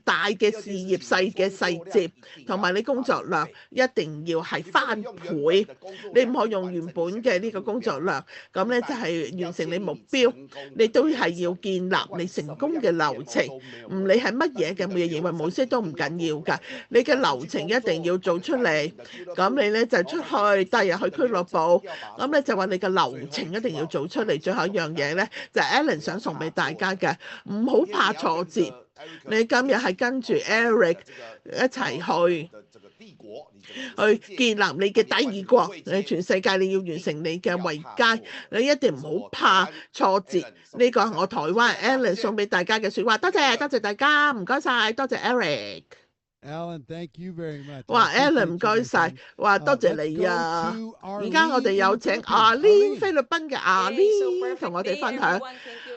大嘅事業、細嘅細節，同埋你工作量一定要係翻倍，你唔可以用原本嘅呢個工作量，咁咧就係完成你目標，你都係要建立你成功嘅流程，唔理係乜嘢嘅每日營運模式都唔緊要㗎，你嘅流程一定要做出嚟，咁你咧就出去帶入去俱樂部，咁咧就話你嘅流程一定要做出嚟。最後一樣嘢咧就係 Alan 想送俾大家嘅，唔好怕挫折。你今日係跟住 Eric 一齊去建立你嘅第二國，你全世界你要完成你嘅維佳，你一定唔好怕挫折。呢個係我台灣 Alan 送俾大家嘅説話，多謝大家，唔該晒，多謝 Eric。Alan, thank you very much. 哇 ，Alan 唔該晒，哇多謝你啊！而家我哋有請阿 Lin 菲律賓嘅阿 Lin 同我哋分享。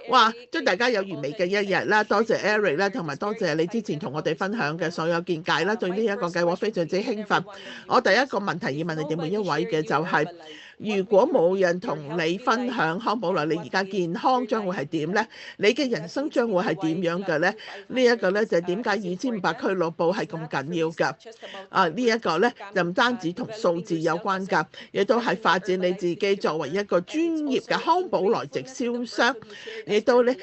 哇！祝大家有完美嘅一日啦！多謝 Eric 啦，同埋多謝你之前同我哋分享嘅所有見解啦。對呢一個計劃非常之興奮。我第一個問題要問你哋每一位嘅就係，如果冇人同你分享康寶來，你而家健康將會係點呢？你嘅人生將會係點樣嘅呢？呢一個咧就係點解2500俱樂部係咁緊要㗎？呢一個咧就唔單止同數字有關㗎，亦都係發展你自己作為一個專業嘅康寶來直銷商，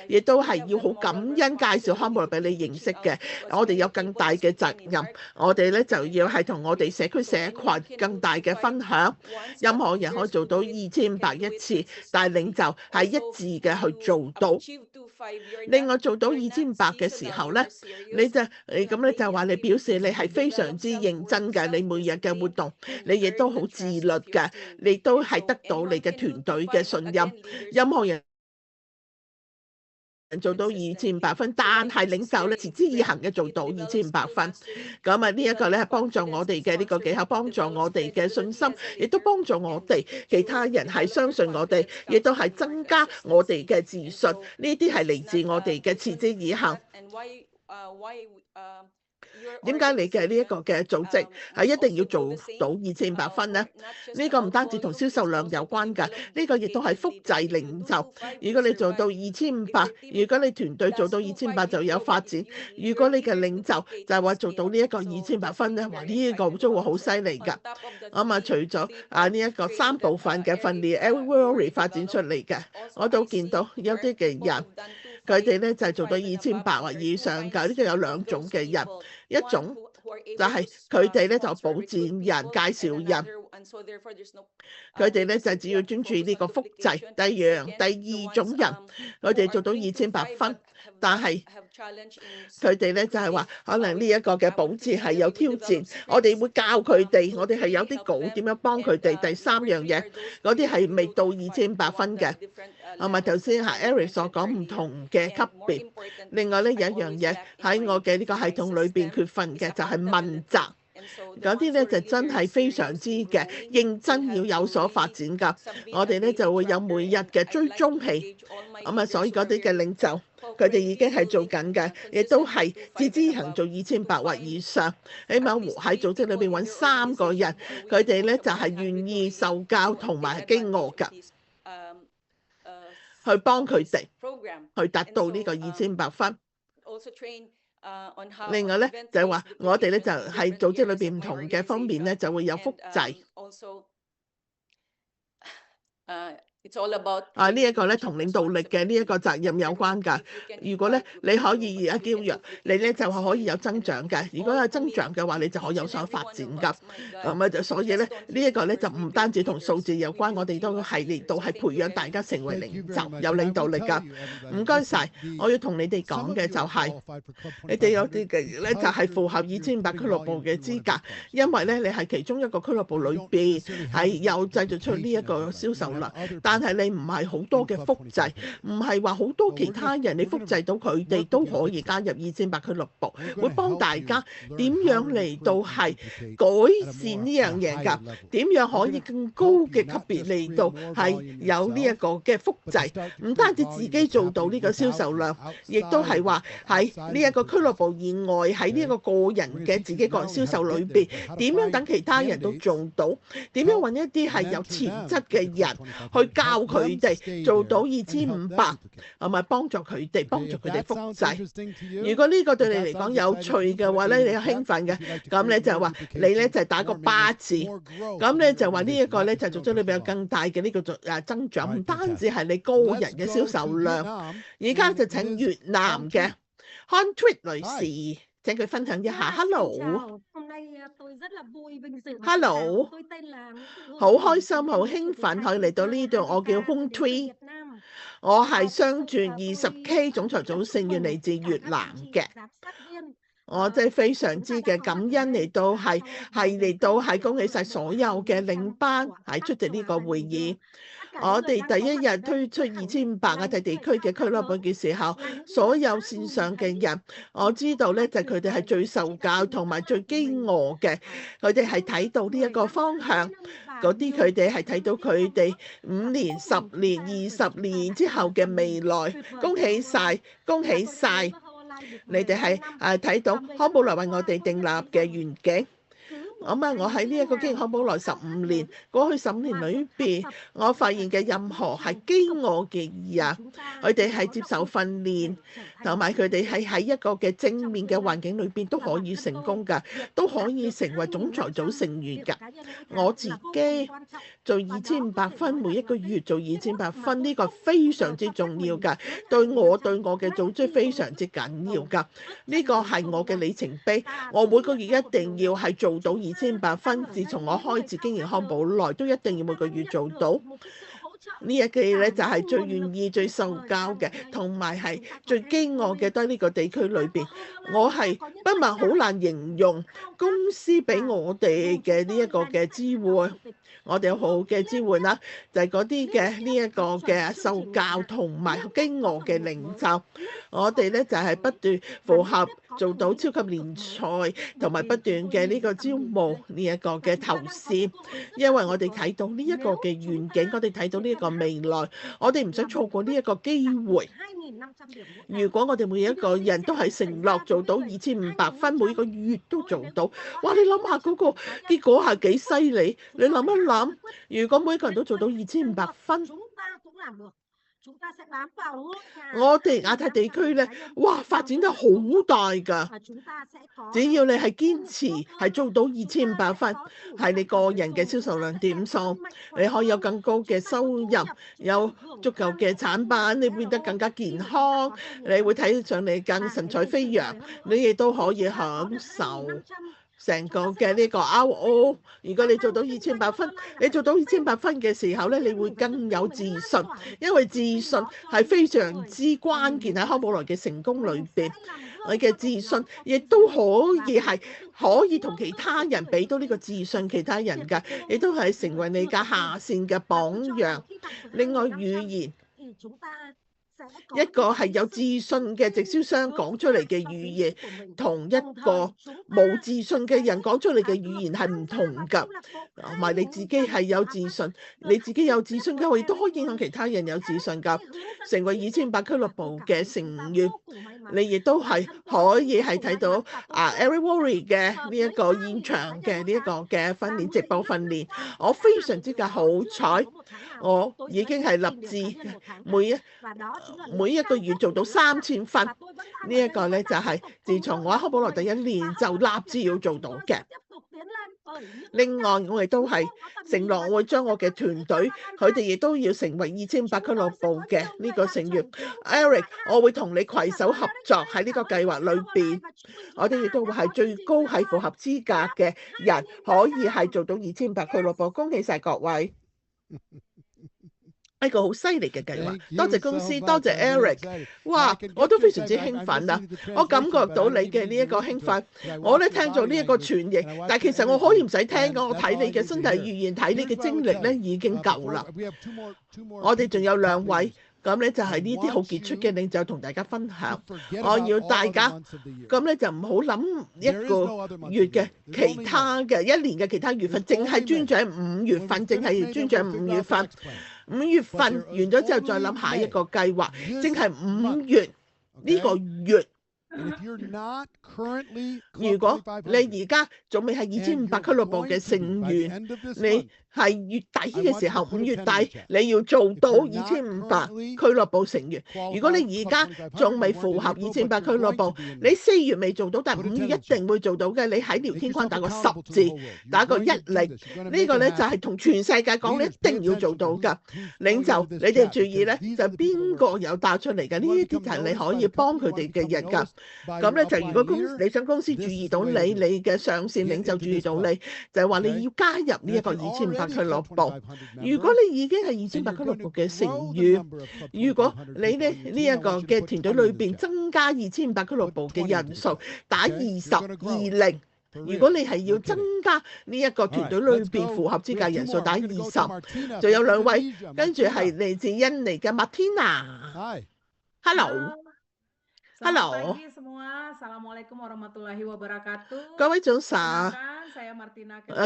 亦都係要好感恩介紹康寶來俾你認識嘅。我哋有更大嘅責任，我哋咧就要係同我哋社區社群更大嘅分享。任何人可以做到2500一次，但係領袖係一致嘅去做到。另外做到2500嘅時候咧，你咁咧就話你表示你係非常之認真嘅，你每日嘅活動，你亦都好自律嘅，你都係得到你嘅團隊嘅信任。任何人做到2500分，但係領袖咧持之以恆嘅做到2500分，咁呢一個咧係幫助我哋嘅呢個技巧，幫助我哋嘅信心，亦都幫助我哋其他人係相信我哋，亦都係增加我哋嘅自信。呢啲係嚟自我哋嘅持之以恆。點解你嘅呢一個嘅組織係一定要做到2500分呢？呢個唔單止同銷售量有關㗎，呢個亦都係複製領袖。如果你做到2500，如果你團隊做到2500就有發展。如果你嘅領袖就係話做到呢一個2500分咧，哇！呢一個都會好犀利㗎。除咗呢一個3部分嘅訓練 Every 發展出嚟嘅，我都見到有啲嘅人。佢哋咧就係做到2500或以上㗎，呢個有2種嘅人，一種就係佢哋咧就保薦人、介紹人，佢哋咧就只要專注呢個複製。第二種人，佢哋做到2500分，但係佢哋咧就係話可能呢一個嘅保薦係有挑戰，我哋會教佢哋，我哋係有啲稿點樣幫佢哋。第3樣嘢，嗰啲係未到2500分嘅。頭先Eric 所講唔同嘅級別。另外咧有一樣嘢喺我嘅呢個系統裏邊缺乏嘅就係問責。嗰啲咧就真係非常之嘅認真，要有所發展㗎。我哋咧就會有每日嘅追蹤器，所以嗰啲嘅領袖佢哋已經係做緊嘅，亦都係持之以恆做2500或以上，起碼喺組織裏邊揾3個人，佢哋咧就係願意受教同埋飢餓㗎，去幫佢哋去達到呢個2500分。另外咧就係話我哋咧就喺組織裏邊唔同嘅方面咧就會有複製。呢一個咧同領導力嘅呢一個責任有關㗎。如果咧你可以而家驕弱，你咧就係可以有增長嘅。如果有增長嘅話，你就可以有所發展㗎。所以咧呢一個咧就唔單止同數字有關，我哋都係嚟到係培養大家成為領袖，有領導力㗎。唔該晒，我要同你哋講嘅就係，你哋有啲嘅咧就係符合2500俱樂部嘅資格，因為咧你係其中一個俱樂部裏邊係有製造出呢一個銷售量。但但係你唔係好多嘅複製，唔係話好多其他人你複製到佢哋都可以加入2800俱樂部，會幫大家點樣嚟到係改善呢樣嘢㗎，點樣可以更高嘅級別嚟到係有呢一個嘅複製，唔單止自己做到呢個銷售量，亦都係話喺呢一個俱樂部以外，喺呢一個個人嘅自己個人銷售裏邊，點樣等其他人都做到，點樣揾一啲係有潛質嘅人去教佢哋做到2500，係咪幫助佢哋複製？如果呢個對你嚟講有趣嘅話咧，你有興奮嘅，咁咧就話你咧就打個8字，咁咧就話呢一個咧就做咗裏邊有更大嘅呢個增長，唔單止係你個人嘅銷售量。而家就請越南嘅 Hontweet 女士，請佢分享一下。Hello，好開心，好興奮可以嚟到呢度。我叫 Hontweet，我係商轉20K 總裁組成員，嚟自越南嘅。我真係非常之嘅感恩嚟到係恭喜晒所有嘅領班係出席呢個會議。我哋第一日推出2500亞太地區嘅俱樂部嘅時候，所有線上嘅人，我知道咧就佢哋係最受教同埋最飢餓嘅，佢哋係睇到呢一個方向，嗰啲佢哋係睇到佢哋5年、10年、20年之後嘅未來。恭喜晒，恭喜晒！你哋係睇到康寶萊為我哋訂立嘅願景。我喺呢一個經營康寶萊15年，過去15年裏邊，我發現嘅任何係飢餓嘅人，佢哋係接受訓練，同埋佢哋係喺一個嘅正面嘅環境裏邊都可以成功㗎，都可以成為總裁組成員㗎。我自己做2500分，每一個月做2500分，呢個非常之重要㗎，對我嘅組織非常之緊要㗎。呢個係我嘅里程碑，我每個月一定要係做到2800分。自從我開始經營康寶萊，都一定要每個月做到。呢一個咧就係最願意、最受教嘅，同埋係最飢餓嘅，都喺呢個地區裏邊。我係不問好難形容公司俾我哋嘅呢一個嘅支援，我哋有好嘅支援啦，就係嗰啲嘅呢一個嘅受教同埋飢餓嘅領袖。我哋咧就係不斷符合做到超級聯賽，同埋不斷嘅呢個招募呢一個嘅投資，因為我哋睇到呢一個嘅願景，我哋睇到呢一個未來，我哋唔想錯過呢一個機會。如果我哋每一個人都係承諾做到2500分，每個月都做到，哇！你諗下嗰個結果係幾犀利？你諗一諗，如果每個人都做到2500分，我哋亞太地區咧，哇，發展得好大㗎！只要你係堅持係做到2500分，係你個人嘅銷售量點數，你可以有更高嘅收入，有足夠嘅產品，你變得更加健康，你會睇上你更神采飛揚，你亦都可以享受成個嘅呢個 RO。如果你做到2800分，你做到2800分嘅時候咧，你會更有自信，因為自信係非常之關鍵喺康寶萊嘅成功裏邊。你嘅自信亦都可以同其他人俾到呢個自信，其他人㗎，亦都係成為你嘅下線嘅榜樣。另外語言，一個係有自信嘅直銷商講出嚟嘅語言，同一個冇自信嘅人講出嚟嘅語言係唔同㗎。同埋你自己係有自信，你自己有自信嘅話，亦都可以影響其他人有自信㗎。成為2800俱樂部嘅成員，你亦都係可以係睇到Eric Worre 嘅呢一個現場嘅呢一個嘅訓練直播訓練。我非常之嘅好彩，我已經係立志每一個月做到3000分。呢一個咧就係自從我喺康寶萊第一年就立志要做到嘅。另外，我亦都係承諾，我會將我嘅團隊，佢哋亦都要成為2800俱樂部嘅呢個成員。Eric， 我會同你攜手合作喺呢個計劃裏邊。我哋亦都會係最高係符合資格嘅人，可以係做到2800俱樂部。恭喜晒各位！一個好犀利嘅計劃，多謝公司，多謝 Eric。哇，我都非常之興奮啊！我感覺到你嘅呢一個興奮。我咧聽咗呢一個傳譯，但係其實我可以唔使聽㗎，我睇你嘅身體語言，睇你嘅精力咧已經夠啦。我哋仲有2位。咁咧就係呢啲好傑出嘅領袖同大家分享。我要大家咁咧就唔好諗一個月嘅其他嘅1年嘅其他月份，淨係專注喺5月份，淨係專注喺5月份。5月份完咗之後再諗下一個計劃，淨係5月呢個月。如果你而家仲未係2500俱樂部嘅成員，你係月底嘅時候，5月底你要做到2500俱樂部成員。如果你而家仲未符合2500俱樂部，你4月未做到，但係5月一定會做到嘅。你喺聊天框打個10字，打個10，呢個咧就係同全世界講，你一定要做到㗎。領袖，你哋注意咧，就邊個有帶出嚟㗎？呢啲就係你可以幫佢哋嘅人㗎。咁咧就如果你想公司注意到你嘅上線領袖注意到你，就係話你要加入呢一個2500俱樂部。如果你已經係2500俱樂部嘅成員，如果你咧呢一個嘅團隊裏邊增加2500俱樂部嘅人數，打20。如果你係要增加呢一個團隊裏邊符合資格人數，打20。仲有2位，跟住係嚟自印尼嘅 Martina。Hello。各位早晨，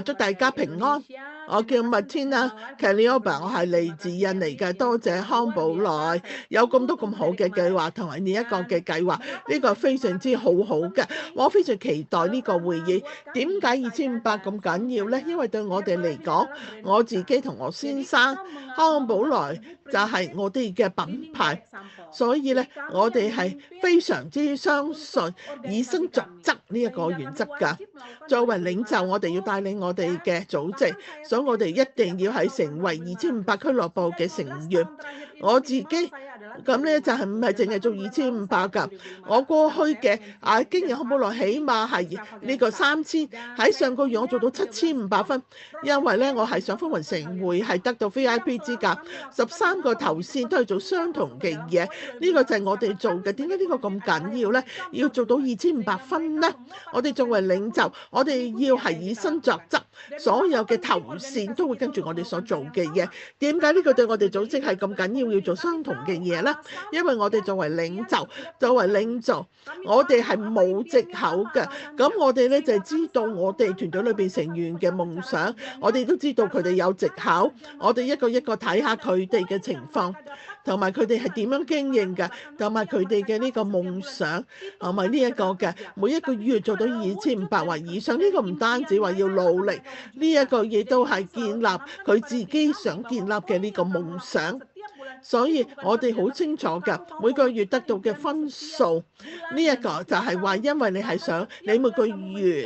祝大家平安。我叫 Martina Calioba， 我係嚟自印尼嘅。多謝康寶萊有咁多咁好嘅計劃同埋呢一個嘅計劃，呢個非常之好嘅。我非常期待呢個會議。點解2500咁緊要呢？因為對我哋嚟講，我自己同我先生康寶萊就係我哋嘅品牌，所以咧我哋係非常之相信以身作則呢一個原則㗎。作為領袖，我哋要帶領我哋嘅組織，所以我哋一定要係成為2500俱樂部嘅成員。我自己咁咧就係唔係淨係做2500㗎。我過去嘅經驗康寶萊起碼係呢個3000，喺上個月我做到7500分，因為咧我係上風雲盛會係得到 VIP 資格，13個頭線都係做相同嘅嘢，呢個就係我哋做嘅。點解呢個咁緊要呢？要做到2500分呢？我哋作為領袖，我哋要係以身作則，所有嘅頭線都會跟住我哋所做嘅嘢。點解呢個對我哋組織係咁緊要？要做相同嘅嘢呢？因為我哋作為領袖，我哋係冇藉口嘅。咁我哋咧就係知道我哋團隊裏邊成員嘅夢想，我哋都知道佢哋有藉口。我哋一個一個睇下佢哋嘅情況，同埋佢哋係點樣經營嘅，同埋佢哋嘅呢個夢想，同埋呢一個嘅每一個月做到2500或以上。呢個唔單止話要努力，呢一個亦都係建立佢自己想建立嘅呢個夢想。所以我哋好清楚㗎，每個月得到嘅分數，呢一個就係話，因為你係想你每個月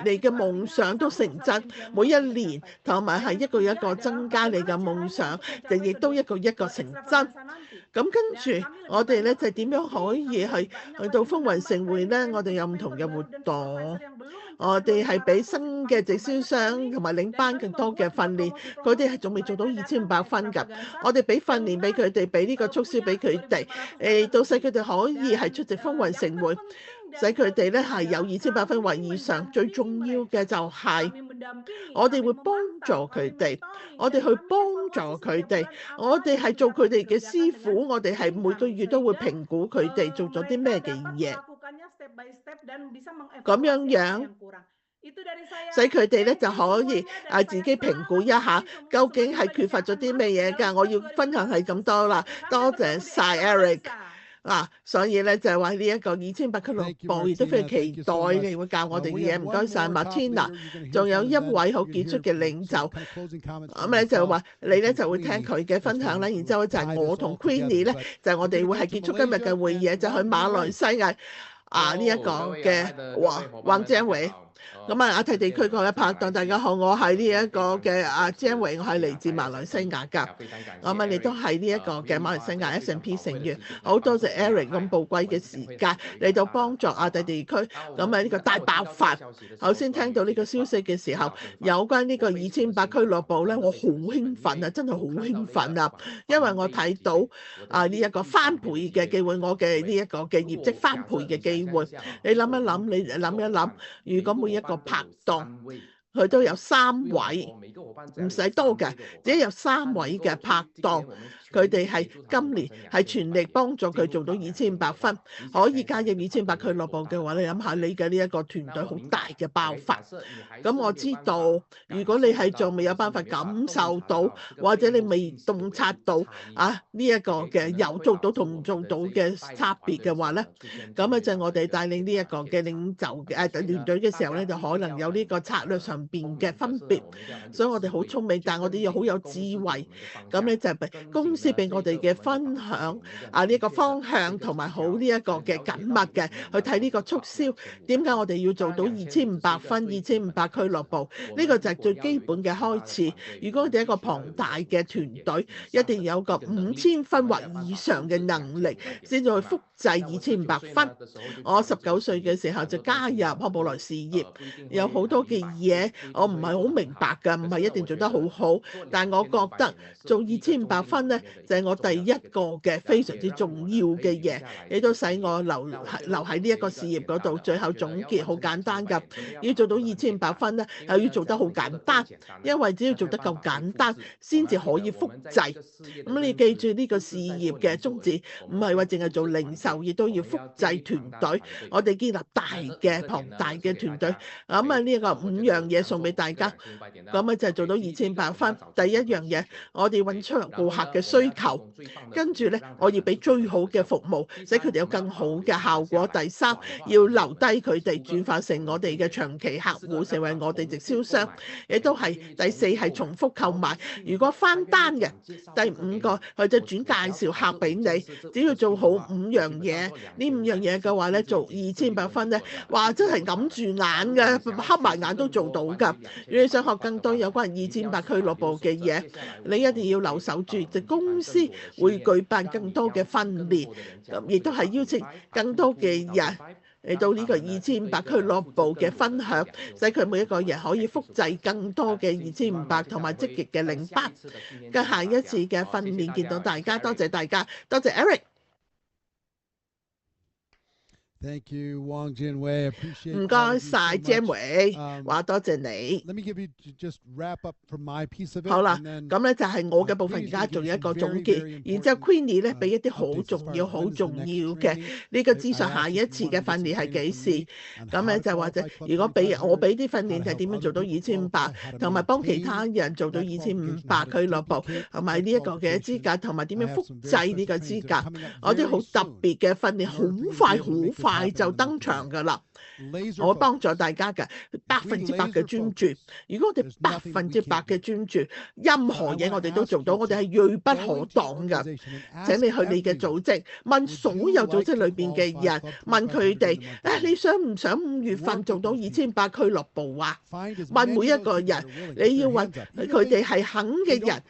你嘅夢想都成真，每一年同埋係一個一個增加你嘅夢想，就亦都一個一個成真。咁跟住我哋咧就點樣可以去到風雲盛會咧？我哋有唔同嘅活動，我哋係俾新嘅直銷商同埋領班更多嘅訓練，佢哋係仲未做到2500分㗎。我哋俾訓練俾佢哋，俾呢個促銷俾佢哋，到使佢哋可以係出席風雲盛會，使佢哋咧係有2500分或以上。最重要嘅就係我哋會幫助佢哋，我哋去幫助佢哋，我哋係做佢哋嘅師傅，我哋係每個月都會評估佢哋做咗啲咩嘅嘢，咁樣使佢哋咧就可以自己評估一下，究竟係缺乏咗啲咩嘢㗎。我要分享係咁多啦，多謝晒 Eric。所以咧就係話呢一個2500俱樂部亦都非常期待你會教我哋嘅嘢。唔該晒 Martina， 仲有一位好傑出嘅領袖，咁咧就話你咧就會聽佢嘅分享啦。然之後就係我同 Queenie 咧，就係我哋會係結束今日嘅會議，就去馬來西亞呢一個嘅黃章偉。咁亞太地區各位拍檔，大家好，我係呢一個嘅Jerry，我係嚟自馬來西亞㗎。咁你都係呢一個嘅馬來西亞 S&P 成員，好多謝 Eric 咁寶貴嘅時間嚟到幫助亞太地區。咁呢個大爆發，頭先聽到呢個消息嘅時候，有關呢個2500俱樂部咧，我好興奮啊，真係好興奮啊，因為我睇到呢一個翻倍嘅機會，我嘅呢一個嘅業績翻倍嘅機會。你諗一諗，如果每一個拍檔佢都有3位，唔使多嘅，只有3位嘅拍檔，佢哋係今年係全力幫助佢做到2500分，可以加入2500俱樂部嘅話，你諗下你嘅呢一個團隊好大嘅爆發。咁我知道，如果你係仲未有辦法感受到，或者你未洞察到呢一個嘅有做到同唔做到嘅差別嘅話咧，咁就係我哋帶領呢一個嘅領袖嘅團隊嘅時候咧，就可能有呢個策略上邊嘅分別。所以我哋好聰明，但係我哋又好有智慧。咁咧就係公司俾我哋嘅分享呢一個方向，同埋好呢一個嘅緊密嘅去睇呢個促銷。點解我哋要做到2500分、2500俱樂部？呢個就係最基本嘅開始。如果我哋一個龐大嘅團隊，一定有個5000分或以上嘅能力，先至去複製2500分。我19歲嘅時候就加入康寶萊事業，有好多嘅嘢我唔係好明白㗎，唔係一定做得好好，但我覺得做2500分咧就係我第一個嘅非常之重要嘅嘢，亦都使我留喺呢一個事業嗰度。最後總結好簡單㗎，要做到2500分咧，又要做得好簡單，因為只要做得夠簡單，先至可以複製。咁你記住呢個事業嘅宗旨，唔係話淨係做零售，亦都要複製團隊。我哋建立龐大嘅團隊。咁呢個5樣嘢送俾大家。咁就係做到2500分。第一樣嘢，我哋揾出顧客嘅需求，跟住咧我要俾最好嘅服務，使佢哋有更好嘅效果。第3，要留低佢哋，轉化成我哋嘅長期客戶，成為我哋直銷商。亦都係第4係重複購買。如果翻單嘅，第5個佢就轉介紹客俾你。只要做好5樣嘢，呢5樣嘢嘅話咧，做2500分咧，哇真係揞住眼嘅，黑埋眼都做到㗎。如果你想學更多有關2500俱樂部嘅嘢，你一定要留守住。就公司會舉辦更多嘅訓練，亦都係邀請更多嘅人嚟到呢個2500俱樂部嘅分享，使佢每一個人可以複製更多嘅2500，同埋積極嘅領班。嘅下一次嘅訓練見到大家，多謝大家，多謝 Eric。Thank you, Wong Jin-Wei. Appreciate 唔該晒 Jin-Wei，話多謝你。 Let me give you just wrap up from my piece of it. 好啦， and then 咁咧就係我嘅部分，而家做一個總結，然之後 Queenie 咧俾一啲好重要嘅呢個資訊。下一次嘅訓練係幾時？咁咧就或者如果俾我俾啲訓練係點樣做到2500，同埋幫其他人做到2500俱樂部，同埋呢一個嘅資格，同埋點樣複製呢個資格，我啲好特別嘅訓練，好快就登場㗎啦。我幫助大家嘅100%嘅專注。如果我哋100%嘅專注，任何嘢我哋都做到，我哋係銳不可擋㗎。請你去你嘅組織，問所有組織裏邊嘅人，問佢哋你想唔想5月份做到2500俱樂部啊？問每一個人，你要問佢哋係肯嘅人，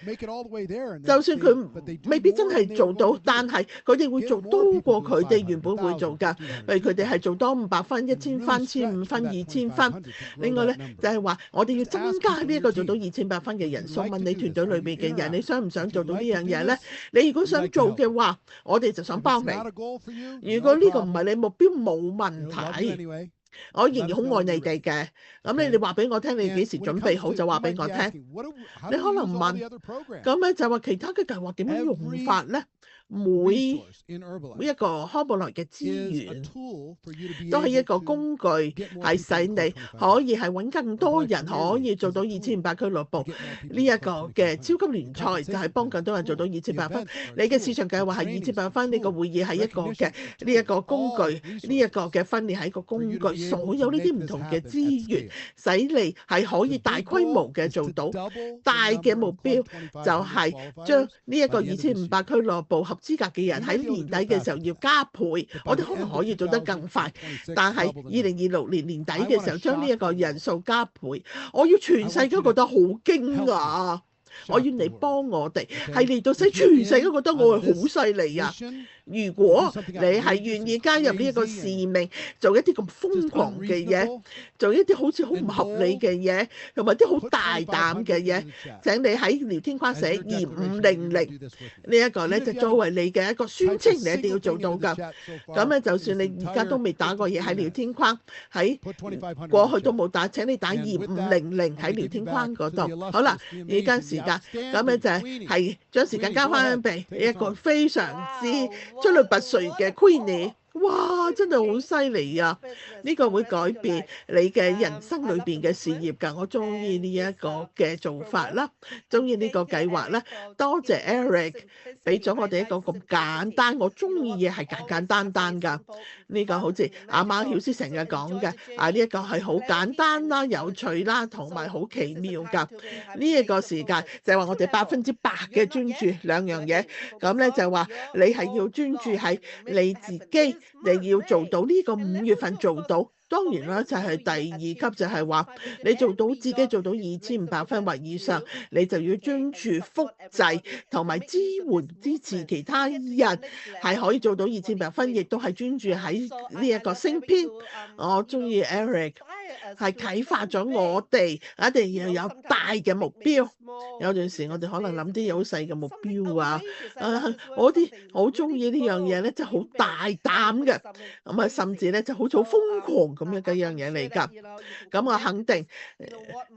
就算佢未必真係做到，但係佢哋會做多過佢哋原本會做㗎。譬如佢哋係做多500分、1000分、1500分、2000分。另外咧就係話，我哋要增加呢一個做到2500分嘅人數。問你團隊裏面嘅人，你想唔想做到呢樣嘢咧？你如果想做嘅話，我哋就想幫你。如果呢個唔係你目標，冇問題。我仍然好愛你哋嘅。咁你話俾我聽，你幾時準備好就話俾我聽。你可能問，咁咧就話其他嘅計劃點樣用法咧？每一個康寶萊嘅資源都係一個工具，係使你可以係揾更多人可以做到2500俱樂部。呢一個嘅超級聯賽就係幫更多人做到2500分。你嘅市場計劃係2500分，呢個會議係一個嘅呢一個工具，呢一個嘅訓練係一個工具。所有呢啲唔同嘅資源，使你係可以大規模嘅做到。大嘅目標就係將呢一個2500俱樂部合資格嘅人喺年底嘅時候要加倍，我哋可能可以做得更快，但係2026年年底嘅時候將呢一個人數加倍，我要全世界覺得好驚訝。我要你幫我哋，係嚟到使全世界覺得我係好犀利啊！如果你係願意加入呢一個使命，做一啲咁瘋狂嘅嘢，做一啲好似好唔合理嘅嘢，同埋啲好大膽嘅嘢，請你喺聊天框寫2500呢一個咧，就作為你嘅一個宣稱，你一定要做到㗎。咁咧，就算你而家都未打過嘢喺聊天框，喺過去都冇打，請你打2500喺聊天框嗰度。好啦，而家時間咁咧就係將時間交翻俾一個非常之出類拔萃嘅 Queenie。哇！真係好犀利啊！呢個會改變你嘅人生裏邊嘅事業㗎。我中意呢一個嘅做法啦，中意呢個計劃啦。多謝 Eric 俾咗我哋一個咁簡單，我中意嘢係簡簡單單㗎。呢個好似阿馬曉師成日講嘅，呢一個係好簡單啦、有趣啦，同埋好奇妙㗎。呢一個時間就係話我哋100%嘅專注兩樣嘢。咁咧就話你係要專注喺你自己。你要做到呢個5月份做到，當然啦，就係第二級就係話你做到自己做到2500分或以上，你就要專注複製同埋支援支持其他人係可以做到2500分，亦都係專注喺呢一個升編。我中意 Eric 係啟發咗我哋一定要有大嘅目標。有陣時我哋可能諗啲好細嘅目標啊，我啲好中意呢樣嘢咧，就好大膽嘅，咁啊甚至咧就好似好瘋狂咁樣嘅樣嘢嚟㗎。咁我肯定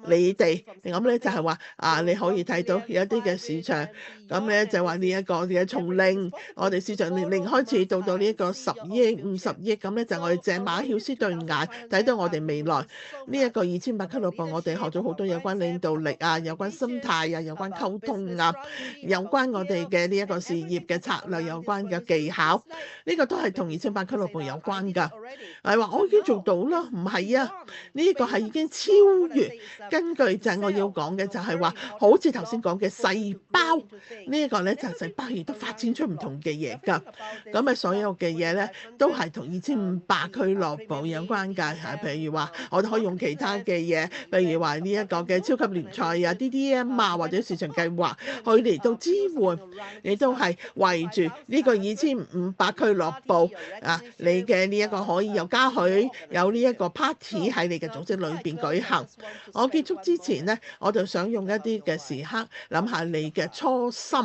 你哋咁咧就係話你可以睇到有一啲嘅市場，咁咧就話呢一個嘅從零，我哋市場零開始到呢一個10億、50億，咁咧就我哋借馬曉師對眼睇到我哋未來呢一個2800俱樂部，我哋學咗好多有關領導力啊，有關心態啊，有關溝通啊，有關我哋嘅呢一個事業嘅策略，有關嘅技巧，呢個都係同2800俱樂部有關㗎。係話我已經做到啦，唔係啊，呢個係已經超越。根據就係我要講嘅就係話，好似頭先講嘅細胞呢一個咧，就細胞亦都發展出唔同嘅嘢㗎。咁啊，所有嘅嘢咧都係同2500俱樂部有關㗎。譬如話，我哋可以用其他嘅嘢，譬如話呢一個嘅超級聯賽啊、DDM 啊，或者市場計劃，去嚟到支援，你都係圍住呢個2500俱樂部你嘅呢一個可以有嘉許，有呢一個 party 喺你嘅組織裏邊舉行。我結束之前咧，我就想用一啲嘅時刻諗下你嘅初心，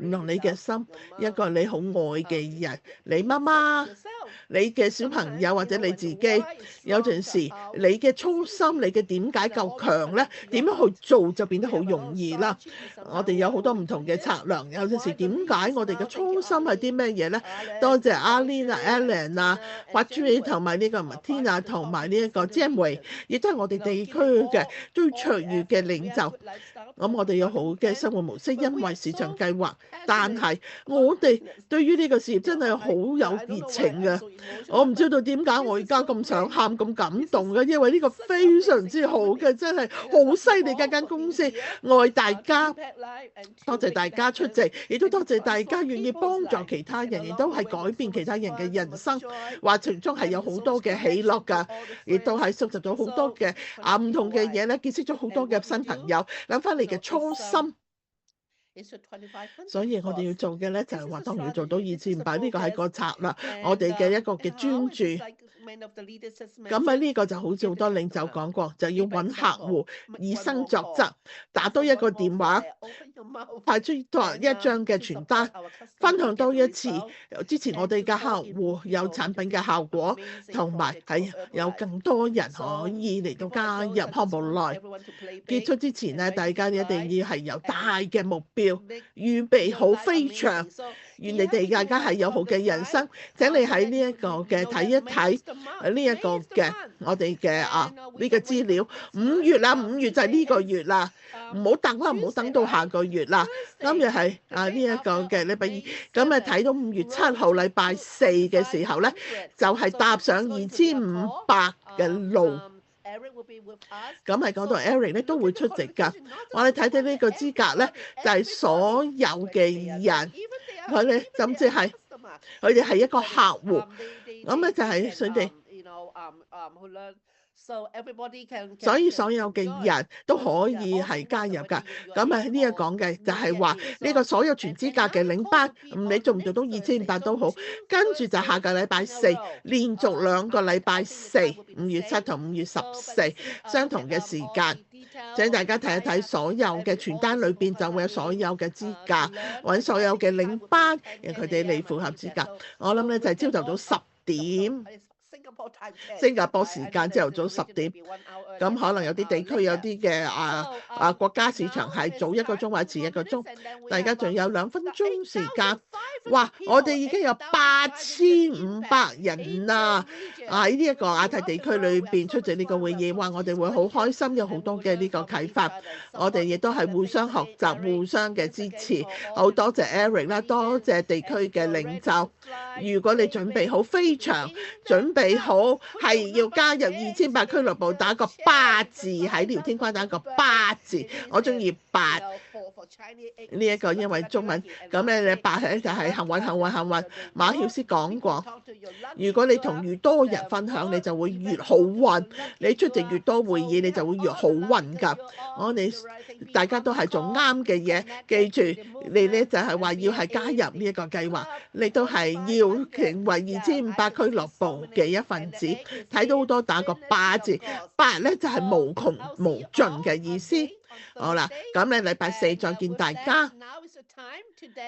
唔同你嘅心，一個你好愛嘅人，你媽媽、你嘅小朋友或者你自己，有陣時你嘅初心、你嘅點解夠強咧？點樣去做就變得好容易啦。我哋有好多唔同嘅策略，有陣時點解我哋嘅初心係啲咩嘢咧？多謝阿 Lin 啊、Alan 啊、Patrick 同埋呢個 Martina 同埋呢一個 Jamie， 亦都係我哋地區嘅最卓越嘅領袖。咁我哋有好嘅生活模式，因為市場計劃，但係我哋對於呢個事業真係好有熱情嘅。我唔知道點解我而家咁想喊、咁感動嘅，因為呢個非常之好嘅，真係好犀利嘅間公司，愛大家，多謝大家出席，亦都多謝大家願意幫助其他人，亦都係改變其他人嘅人生，話從中係有好多嘅喜樂㗎，亦都係收集咗好多嘅唔同嘅嘢咧，結識咗好多嘅新朋友，諗翻你嘅初心。所以我哋要做嘅咧就係話，當然要做到2500，呢個係個策略，我哋嘅一個嘅專注。咁呢個就好似好多領袖講過，就要揾客戶，以身作則，打多一個電話，派出多一張嘅傳單，分享多一次支持我哋嘅客戶有產品嘅效果，同埋係有更多人可以嚟到加入康寶內。結束之前咧，大家一定要係有大嘅目標，預備好飛翔。願你哋大家係有好嘅人生。請你喺呢一個嘅睇一睇呢一個嘅我哋嘅呢個資料。5月啦，5月就係呢個月啦，唔好等啦，唔好等到下個月啦。今日係呢一個嘅禮拜二，咁睇到5月7號禮拜4嘅時候咧，就係踏上2500嘅路。咁係講到 Eric 咧都會出席㗎。我哋睇到呢個資格咧，就係所有嘅人，佢哋甚至係佢哋係一個客戶，咁咧就係佢哋。所以所有嘅人都可以係加入㗎。咁啊呢一講嘅就係話呢個所有全資格嘅領班，你做唔做到2500都好，跟住就下個禮拜四連續2個禮拜四，5月7同5月14相同嘅時間。請大家睇一睇所有嘅傳單裏邊就會有所有嘅資格，揾所有嘅領班，讓佢哋嚟符合資格。我諗咧就係朝頭早10點。新加坡時間朝頭早10點，咁可能有啲地區有啲嘅國家市場係早1個鐘或者遲1個鐘，大家仲有2分鐘時間。哇！我哋已經有8500人啦，喺呢一個亞太地區裏邊出席呢個會議，哇！我哋會好開心，有好多嘅呢個啟發，我哋亦都係互相學習、互相嘅支持。好多謝 Eric 啦，多謝地區嘅領袖。如果你準備好飛翔，準備好係要加入2800俱樂部，打個8字喺聊天框，打個8字，我中意8呢一個，因為中文咁咧，你8咧就係幸運幸運幸運。馬曉斯講過，如果你同越多人分享，你就會越好運，你出席越多會議，你就會越好運㗎。我哋大家都係做啱嘅嘢，記住你咧就係話要係加入呢一個計劃，你都係要成為2500俱樂部嘅一份子。睇到好多打個8字，8咧就係無窮無盡嘅意思。好啦，咁你禮拜四再見大家。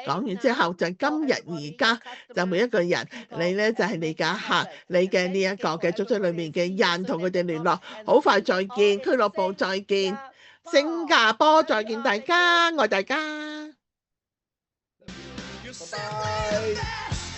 講完之後就今日而家就每一個人，你咧就係你嘅客，你嘅呢一個嘅組織裏面嘅人，同佢哋聯絡。好快再見，俱樂部再見，新加坡再見大家，愛大家。Bye-bye.